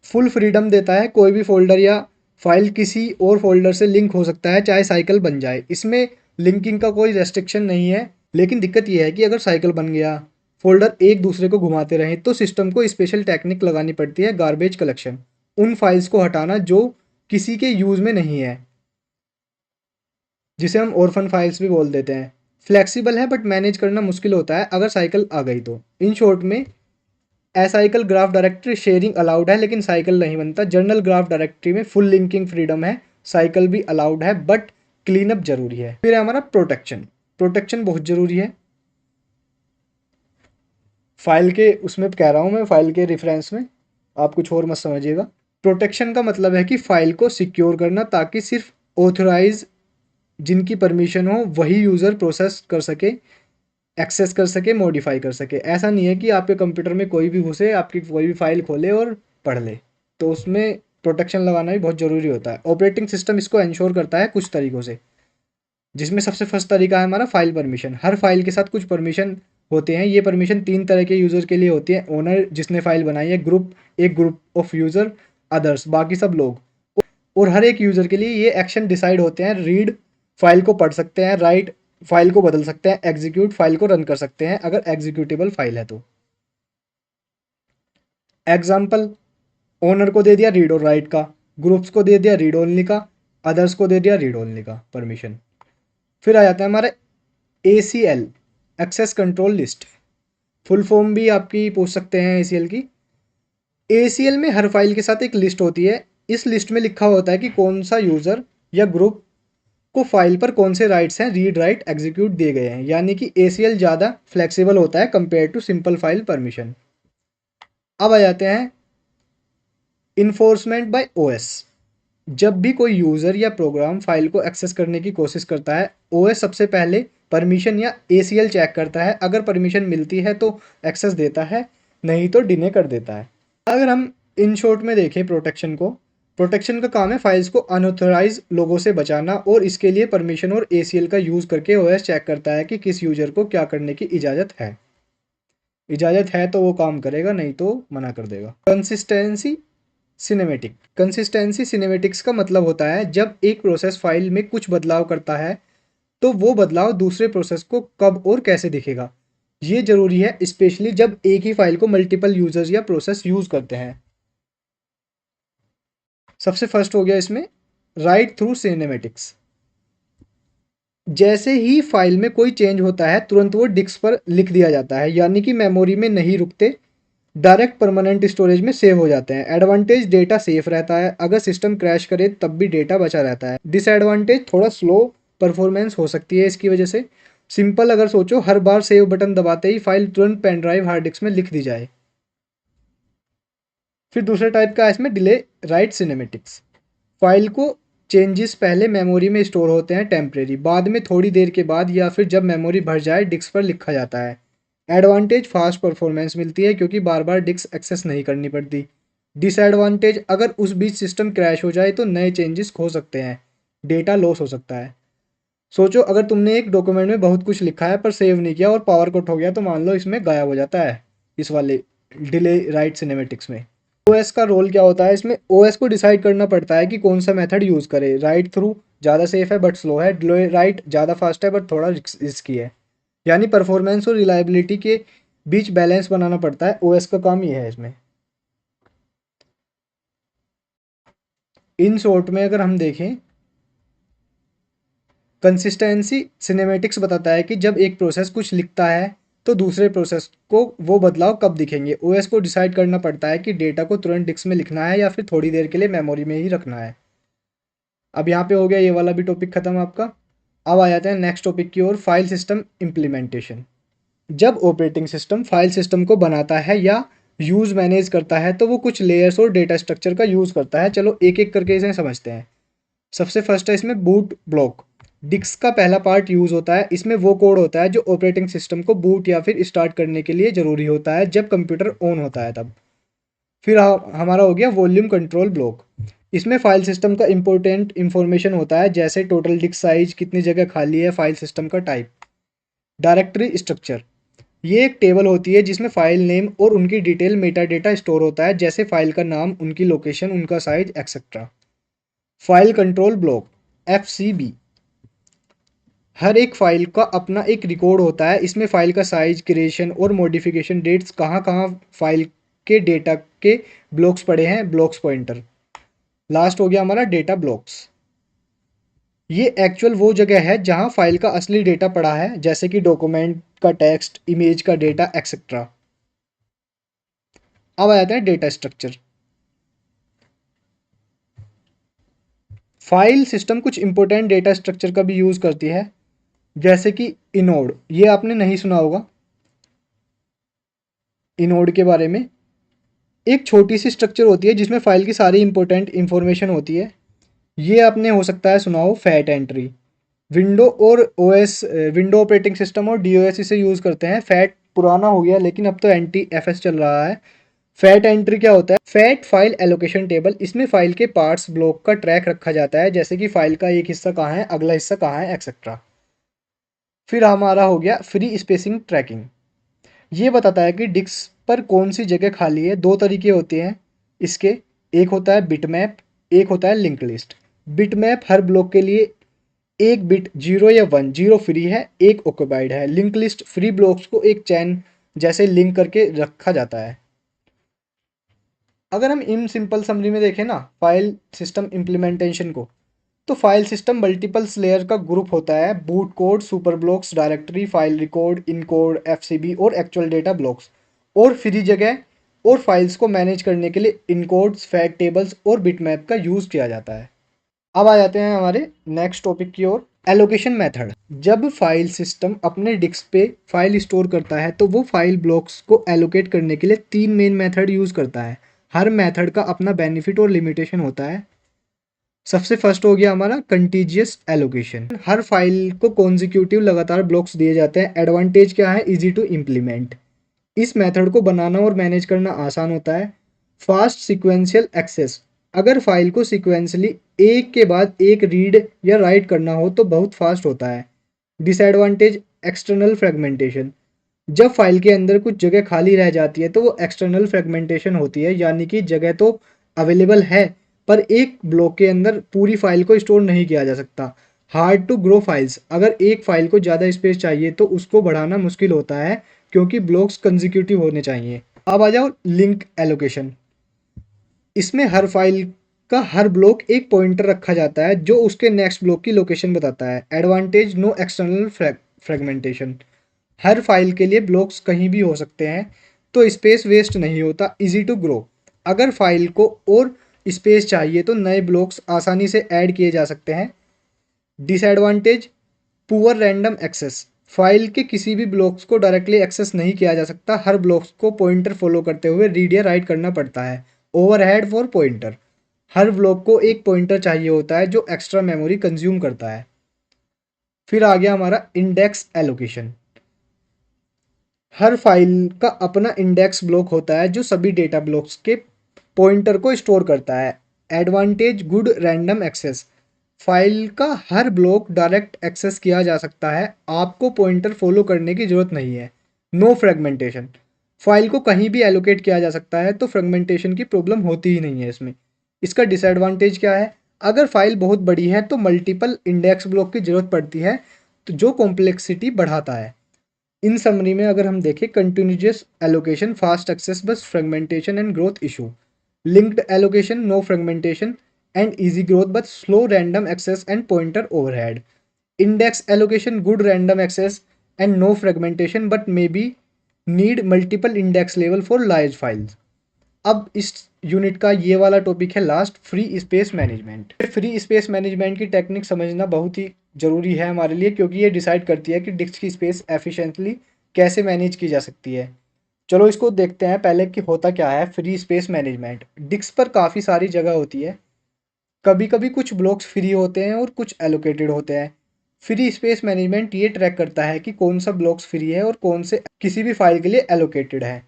Full freedom देता है, कोई भी फोल्डर या फाइल किसी और फोल्डर से लिंक हो सकता है, चाहे साइकिल बन जाए। इसमें लिंकिंग का कोई रेस्ट्रिक्शन नहीं है, लेकिन दिक्कत यह है कि अगर साइकिल बन गया फोल्डर एक दूसरे को घुमाते रहें तो सिस्टम को स्पेशल टेक्निक लगानी पड़ती है, गार्बेज कलेक्शन, उन फाइल्स को हटाना जो किसी के यूज में नहीं है, जिसे हम ऑर्फन फाइल्स भी बोल देते हैं। फ्लेक्सिबल है बट मैनेज करना मुश्किल होता है अगर साइकिल आ गई तो। इन शॉर्ट में असाइकल ग्राफ डायरेक्टरी शेयरिंग अलाउड है लेकिन साइकिल नहीं बनता। जर्नल ग्राफ डायरेक्टरी में फुल लिंकिंग फ्रीडम है, साइकिल भी अलाउड है बट क्लीनअप जरूरी है। फिर है हमारा प्रोटेक्शन। प्रोटेक्शन बहुत जरूरी है। फाइल के उसमें कह रहा हूँ मैं, फाइल के रेफरेंस में, आप कुछ और मत समझिएगा। प्रोटेक्शन का मतलब है कि फाइल को सिक्योर करना ताकि सिर्फ ऑथराइज जिनकी परमिशन हो वही यूज़र प्रोसेस कर सके, एक्सेस कर सके, मॉडिफाई कर सके। ऐसा नहीं है कि आपके कंप्यूटर में कोई भी घुसे, आपकी कोई भी फाइल खोले और पढ़ ले। तो उसमें प्रोटेक्शन लगाना भी बहुत ज़रूरी होता है। ऑपरेटिंग सिस्टम इसको इंश्योर करता है कुछ तरीक़ों से, जिसमें सबसे फर्स्ट तरीका है हमारा फाइल परमिशन। हर फाइल के साथ कुछ परमिशन होते हैं। ये परमिशन 3 तरह के यूज़र के लिए होती है। ओनर जिसने फाइल बनाई है, ग्रुप एक ग्रुप ऑफ यूज़र, अदर्स बाकी सब लोग। और हर एक यूज़र के लिए ये एक्शन डिसाइड होते हैं। रीड फाइल को पढ़ सकते हैं, राइट फाइल को बदल सकते हैं, एग्जीक्यूट फाइल को रन कर सकते हैं अगर एग्जीक्यूटेबल फाइल है तो। एग्जाम्पल, ओनर को दे दिया रीड और राइट का, ग्रुप्स को दे दिया रीड ओनली का, अदर्स को दे दिया रीड ओनली का परमिशन। फिर आ जाता है हमारा ACL, access control list. Full form भी आपकी पूछ सकते हैं ACL की। ACL में हर फाइल के साथ एक लिस्ट होती है। इस लिस्ट में लिखा होता है कि कौन सा यूज़र या ग्रुप को फाइल पर कौन से राइट्स हैं, रीड राइट एग्जीक्यूट दिए गए हैं। यानी कि ACL ज़्यादा फ्लेक्सिबल होता है compare to simple file permission. अब आ जाते हैं इन्फोर्समेंट बाय OS। जब भी कोई यूज़र या प्रोग्राम फाइल को एक्सेस करने की कोशिश करता है, OS सबसे पहले परमिशन या ACL चेक करता है। अगर परमिशन मिलती है तो एक्सेस देता है, नहीं तो डिने कर देता है। अगर हम इन शॉर्ट में देखें प्रोटेक्शन को, प्रोटेक्शन का काम है फाइल्स को अनऑथराइज लोगों से बचाना, और इसके लिए परमिशन और ACL का यूज़ करके OS चेक करता है कि किस यूज़र को क्या करने की इजाज़त है। इजाज़त है तो वो काम करेगा, नहीं तो मना कर देगा। Consistency cinematic. कंसिस्टेंसी सिनेमेटिक्स का मतलब होता है जब एक प्रोसेस फाइल में कुछ बदलाव करता है तो वो बदलाव दूसरे प्रोसेस को कब और कैसे दिखेगा। ये ज़रूरी है स्पेशली जब एक ही फाइल को मल्टीपल यूज़र्स या प्रोसेस यूज़ करते हैं। सबसे फर्स्ट हो गया इसमें राइट थ्रू सिनेमेटिक्स। जैसे ही फाइल में कोई चेंज होता है तुरंत वो डिस्क पर लिख दिया जाता है, यानी कि मेमोरी में नहीं रुकते, डायरेक्ट परमानेंट स्टोरेज में सेव हो जाते हैं। एडवांटेज, डेटा सेफ रहता है, अगर सिस्टम क्रैश करे तब भी डेटा बचा रहता है। डिसएडवांटेज, थोड़ा स्लो परफॉर्मेंस हो सकती है इसकी वजह से। सिंपल अगर सोचो, हर बार सेव बटन दबाते ही फाइल तुरंत पेन ड्राइव हार्ड डिस्क में लिख दी जाए। फिर दूसरे टाइप का है इसमें डिले राइट सिनेमेटिक्स। फाइल को चेंजेस पहले मेमोरी में स्टोर होते हैं टेम्परेरी, बाद में थोड़ी देर के बाद या फिर जब मेमोरी भर जाए डिस्क पर लिखा जाता है। एडवांटेज, फास्ट परफॉर्मेंस मिलती है क्योंकि बार बार डिस्क एक्सेस नहीं करनी पड़ती। डिसएडवांटेज, अगर उस बीच सिस्टम क्रैश हो जाए तो नए चेंजेस हो सकते हैं, डेटा लॉस हो सकता है। सोचो अगर तुमने एक डॉक्यूमेंट में बहुत कुछ लिखा है पर सेव नहीं किया और पावर कट हो गया तो मान लो इसमें गायब हो जाता है, इस वाले डिले राइट सिनेमेटिक्स में। OS का रोल क्या होता है इसमें? OS को डिसाइड करना पड़ता है कि कौन सा मेथड यूज़ करे। राइट थ्रू ज़्यादा सेफ है बट स्लो है, डिले राइट ज़्यादा फास्ट है बट थोड़ा रिस्की है। यानी परफॉर्मेंस और रिलायबिलिटी के बीच बैलेंस बनाना पड़ता है। OS का काम ये है इसमें। इन शॉर्ट में अगर हम देखें, कंसिस्टेंसी सिनेमेटिक्स बताता है कि जब एक प्रोसेस कुछ लिखता है तो दूसरे प्रोसेस को वो बदलाव कब दिखेंगे। OS को डिसाइड करना पड़ता है कि डेटा को तुरंत डिस्क में लिखना है या फिर थोड़ी देर के लिए मेमोरी में ही रखना है। अब यहाँ पे हो गया ये वाला भी टॉपिक खत्म आपका। अब आ जाते हैं नेक्स्ट टॉपिक की ओर, फाइल सिस्टम इम्प्लीमेंटेशन। जब ऑपरेटिंग सिस्टम फाइल सिस्टम को बनाता है या यूज़ मैनेज करता है तो वो कुछ लेयर्स और डेटा स्ट्रक्चर का यूज़ करता है। चलो एक एक करके इसे समझते हैं। सबसे फर्स्ट है इसमें बूट ब्लॉक। डिस्क का पहला पार्ट यूज़ होता है। इसमें वो कोड होता है जो ऑपरेटिंग सिस्टम को बूट या फिर स्टार्ट करने के लिए ज़रूरी होता है जब कंप्यूटर ऑन होता है तब। फिर हमारा हो गया वॉल्यूम कंट्रोल ब्लॉक। इसमें फाइल सिस्टम का इंपॉर्टेंट इंफॉर्मेशन होता है जैसे टोटल डिस्क साइज, कितनी जगह खाली है, फाइल सिस्टम का टाइप। डायरेक्टरी स्ट्रक्चर, ये एक टेबल होती है जिसमें फाइल नेम और उनकी डिटेल मेटा डेटा स्टोर होता है जैसे फाइल का नाम, उनकी लोकेशन, उनका size etcetera. File control block FCB, हर एक फाइल का अपना एक रिकॉर्ड होता है। इसमें फाइल का साइज, क्रिएशन और मॉडिफिकेशन डेट्स, कहाँ कहाँ फाइल के डेटा के ब्लॉक्स पड़े हैं, ब्लॉक्स पॉइंटर। लास्ट हो गया हमारा डेटा ब्लॉक्स। ये एक्चुअल वो जगह है जहाँ फाइल का असली डेटा पड़ा है, जैसे कि डॉक्यूमेंट का टेक्स्ट, इमेज का डेटा एक्सेट्रा। अब आ जाते हैं डेटा स्ट्रक्चर। फाइल सिस्टम कुछ इंपॉर्टेंट डेटा स्ट्रक्चर का भी यूज़ करती है, जैसे कि इनोड। ये आपने नहीं सुना होगा इनोड के बारे में। एक छोटी सी स्ट्रक्चर होती है जिसमें फाइल की सारी इंपॉर्टेंट इंफॉर्मेशन होती है। ये आपने हो सकता है सुना हो फैट एंट्री। विंडो और ओएस, विंडो ऑपरेटिंग सिस्टम और डीओएस इसे यूज़ करते हैं। फैट पुराना हो गया लेकिन अब तो एंटी एफएस चल रहा है। फैट एंट्री क्या होता है? Fat file allocation table. इसमें फाइल के पार्ट्स, ब्लॉक का ट्रैक रखा जाता है, जैसे कि फाइल का एक हिस्सा कहाँ है, अगला हिस्सा कहाँ है, एक्सेट्रा। फिर हमारा हो गया फ्री स्पेसिंग ट्रैकिंग। ये बताता है कि डिस्क पर कौन सी जगह खाली है। दो तरीके होते हैं इसके, एक होता है बिट मैप, एक होता है लिंक लिस्ट। बिट मैप हर ब्लॉक के लिए एक बिट 0 या 1, 0 फ्री है, एक ऑक्युपाइड है। लिंक लिस्ट फ्री ब्लॉक्स को एक चैन जैसे लिंक करके रखा जाता है। अगर हम इन सिंपल समरी में देखें ना फाइल सिस्टम इम्प्लीमेंटेशन को, तो फाइल सिस्टम मल्टीपल्स लेयर का ग्रुप होता है। Boot code, super blocks, directory, file record, encode, FCB और एक्चुअल डेटा ब्लॉक्स, और फ्री जगह और फाइल्स को मैनेज करने के लिए इनकोड्स, फैक्ट टेबल्स और बिटमैप का यूज़ किया जाता है। अब आ जाते हैं हमारे नेक्स्ट टॉपिक की ओर, एलोकेशन मेथड। जब फाइल सिस्टम अपने डिस्क पे फाइल स्टोर करता है तो वो फाइल ब्लॉक्स को एलोकेट करने के लिए तीन मेन मेथड यूज़ करता है। हर मेथड का अपना बेनिफिट और लिमिटेशन होता है। सबसे फर्स्ट हो गया हमारा कंटीजियस एलोकेशन। हर फाइल को कॉन्जिक्यूटिव लगातार ब्लॉक्स दिए जाते हैं। एडवांटेज क्या है? Easy to implement. इस मेथड को बनाना और मैनेज करना आसान होता है। Fast sequential access. अगर फाइल को सीक्वेंसली एक के बाद एक रीड या राइट करना हो तो बहुत फास्ट होता है। Disadvantage external fragmentation. जब फाइल के अंदर कुछ जगह खाली रह जाती है तो वो एक्सटर्नल फ्रेगमेंटेशन होती है, यानी कि जगह तो अवेलेबल है पर एक ब्लॉक के अंदर पूरी फाइल को स्टोर नहीं किया जा सकता। Hard to grow files. अगर एक फाइल को ज़्यादा स्पेस चाहिए तो उसको बढ़ाना मुश्किल होता है, क्योंकि ब्लॉक्स कंजिक्यूटिव होने चाहिए। अब आ जाओ लिंक एलोकेशन। इसमें हर फाइल का हर ब्लॉक एक पॉइंटर रखा जाता है जो उसके नेक्स्ट ब्लॉक की लोकेशन बताता है। Advantage no external fragmentation. हर फाइल के लिए ब्लॉक्स कहीं भी हो सकते हैं तो स्पेस वेस्ट नहीं होता। Easy to grow. अगर फाइल को और स्पेस चाहिए तो नए ब्लॉक्स आसानी से ऐड किए जा सकते हैं। Disadvantage poor random access. File के किसी भी ब्लॉक्स को डायरेक्टली एक्सेस नहीं किया जा सकता। हर ब्लॉक्स को पॉइंटर फॉलो करते हुए रीड या राइट करना पड़ता है। Overhead for pointer. Her block को एक पॉइंटर चाहिए होता है जो एक्स्ट्रा मेमोरी कंज्यूम करता है। फिर आ गया हमारा इंडेक्स एलोकेशन। हर फाइल का अपना इंडेक्स ब्लॉक होता है जो सभी डेटा ब्लॉक्स के पॉइंटर को स्टोर करता है। Advantage good random access. File का हर ब्लॉक डायरेक्ट एक्सेस किया जा सकता है, आपको पॉइंटर फॉलो करने की ज़रूरत नहीं है। No fragmentation. फाइल को कहीं भी एलोकेट किया जा सकता है तो फ्रेगमेंटेशन की प्रॉब्लम होती ही नहीं है इसमें। इसका डिसएडवांटेज क्या है? अगर फाइल बहुत बड़ी है तो मल्टीपल इंडेक्स ब्लॉक की ज़रूरत पड़ती है, तो जो कॉम्प्लेक्सिटी बढ़ाता है। इन समरी में अगर हम देखें, कंटिन्यूस एलोकेशन फास्ट एक्सेस बस fragmentation and growth issue. Linked allocation no fragmentation and easy growth but slow random access and pointer overhead. Index allocation good random access and no fragmentation but may be need multiple index level for large files. अब इस unit का ये वाला topic है last, free space management. Free space management की technique समझना बहुत ही ज़रूरी है हमारे लिए, क्योंकि ये डिसाइड करती है कि डिस्क की स्पेस एफिशिएंटली कैसे मैनेज की जा सकती है। चलो इसको देखते हैं पहले कि होता क्या है फ्री स्पेस मैनेजमेंट। डिस्क पर काफ़ी सारी जगह होती है। कभी कभी कुछ ब्लॉक्स फ्री होते हैं और कुछ एलोकेटेड होते हैं। फ्री स्पेस मैनेजमेंट ये ट्रैक करता है कि कौन सा ब्लॉक्स फ्री है और कौन से किसी भी फाइल के लिए एलोकेटेड है।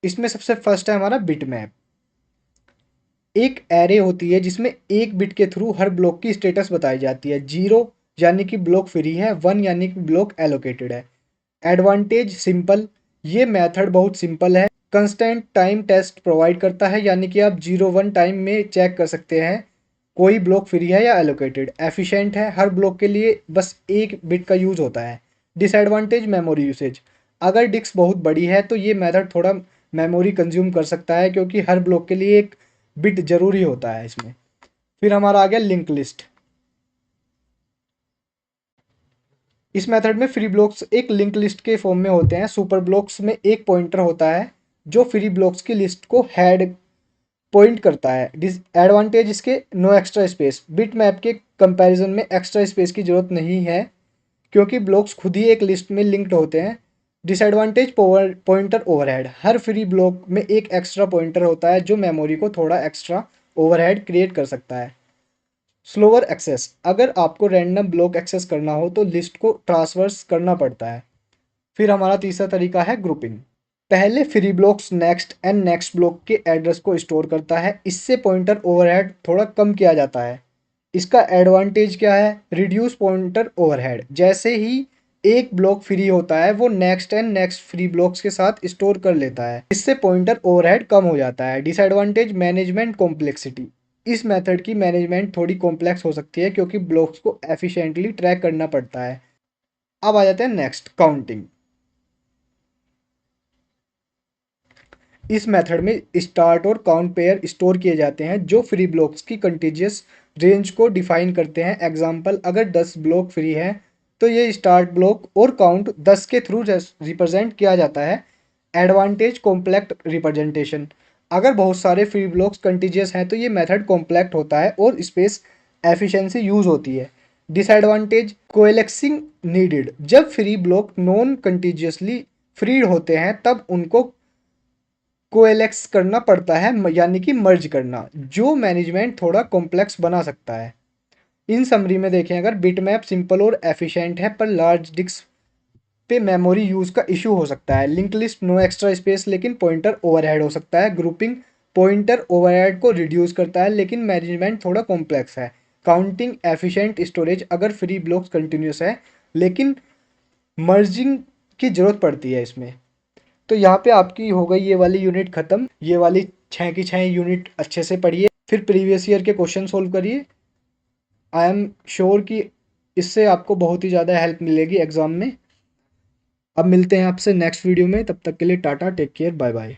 इसमें सबसे फर्स्ट है हमारा बिट मैप। एक एरे होती है जिसमें एक बिट के थ्रू हर ब्लॉक की स्टेटस बताई जाती है। 0 यानी कि ब्लॉक फ्री है, 1 यानी कि ब्लॉक एलोकेटेड है। Advantage simple. ये मेथड बहुत सिंपल है। कंस्टेंट टाइम टेस्ट प्रोवाइड करता है, यानी कि आप 0-1 टाइम में चेक कर सकते हैं कोई ब्लॉक फ्री है या एलोकेटेड, एफिशिएंट है, हर ब्लॉक के लिए बस एक बिट का यूज होता है। डिसएडवांटेज मेमोरी यूसेज, अगर डिस्क बहुत बड़ी है तो ये मेथड थोड़ा मेमोरी कंज्यूम कर सकता है क्योंकि हर ब्लॉक के लिए एक बिट जरूरी होता है इसमें। फिर हमारा आ गया लिंक लिस्ट। इस मेथड में फ्री ब्लॉक्स एक लिंक लिस्ट के फॉर्म में होते हैं। सुपर ब्लॉक्स में एक पॉइंटर होता है जो फ्री ब्लॉक्स की लिस्ट को हेड पॉइंट करता है। डिसएडवांटेज इसके no extra space, bit map के कंपैरिजन में एक्स्ट्रा स्पेस की जरूरत नहीं है क्योंकि ब्लॉक्स खुद ही एक लिस्ट में लिंक्ड होते हैं। डिसएडवांटेज पॉइंटर ओवरहेड, हर फ्री ब्लॉक में एक एक्स्ट्रा पॉइंटर होता है जो मेमोरी को थोड़ा एक्स्ट्रा ओवरहेड क्रिएट कर सकता है। स्लोअर एक्सेस, अगर आपको रैंडम ब्लॉक एक्सेस करना हो तो लिस्ट को ट्रांसवर्स करना पड़ता है। फिर हमारा तीसरा तरीका है ग्रुपिंग। पहले free blocks next and next block के एड्रेस को स्टोर करता है, इससे पॉइंटर ओवरहेड थोड़ा कम किया जाता है। इसका एडवांटेज क्या है, रिड्यूस पॉइंटर ओवरहेड, जैसे ही एक ब्लॉक फ्री होता है वो next and next free blocks के साथ स्टोर कर लेता है, इससे पॉइंटर ओवरहेड कम हो जाता है। डिसएडवांटेज मैनेजमेंट कॉम्प्लेक्सिटी, इस मेथड की मैनेजमेंट थोड़ी कॉम्प्लेक्स हो सकती है क्योंकि ब्लॉक्स को एफिशिएंटली ट्रैक करना पड़ता है। अब आ जाते हैं नेक्स्ट, काउंटिंग। इस मेथड में स्टार्ट और काउंट पेयर स्टोर किए जाते हैं जो फ्री ब्लॉक्स की कंटीजियस रेंज को डिफाइन करते हैं। एग्जाम्पल, अगर 10 ब्लॉक फ्री है तो ये स्टार्ट ब्लॉक और काउंट 10 के थ्रू रिप्रेजेंट किया जाता है। एडवांटेज कॉम्प्लेक्ट रिप्रेजेंटेशन, अगर बहुत सारे फ्री ब्लॉक्स कंटीजियस हैं तो ये मेथड कॉम्प्लेक्ट होता है और स्पेस एफिशिएंसी यूज होती है। डिसएडवांटेज कोएलेक्सिंग नीडेड, जब फ्री ब्लॉक नॉन कंटीजियसली फ्रीड होते हैं तब उनको कोएलेक्स करना पड़ता है, यानी कि मर्ज करना, जो मैनेजमेंट थोड़ा कॉम्प्लेक्स बना सकता है। इन समरी में देखें, अगर बिटमैप सिंपल और एफिशिएंट है पर लार्ज डिस्क पे मेमोरी यूज का इशू हो सकता है। Link list no extra space लेकिन पॉइंटर ओवरहेड हो सकता है। ग्रुपिंग पॉइंटर ओवरहेड को रिड्यूस करता है लेकिन मैनेजमेंट थोड़ा कॉम्प्लेक्स है। काउंटिंग एफिशिएंट स्टोरेज, अगर फ्री ब्लॉक्स कंटिन्यूस है लेकिन मर्जिंग की जरूरत पड़ती है इसमें। तो यहाँ पे आपकी हो गई ये वाली यूनिट खत्म। ये वाली 6 की 6 यूनिट अच्छे से पढ़िए, फिर प्रीवियस ईयर के क्वेश्चन सोल्व करिए। आई एम श्योर कि इससे आपको बहुत ही ज़्यादा हेल्प मिलेगी एग्जाम में। अब मिलते हैं आपसे नेक्स्ट वीडियो में, तब तक के लिए tata, take care, bye bye.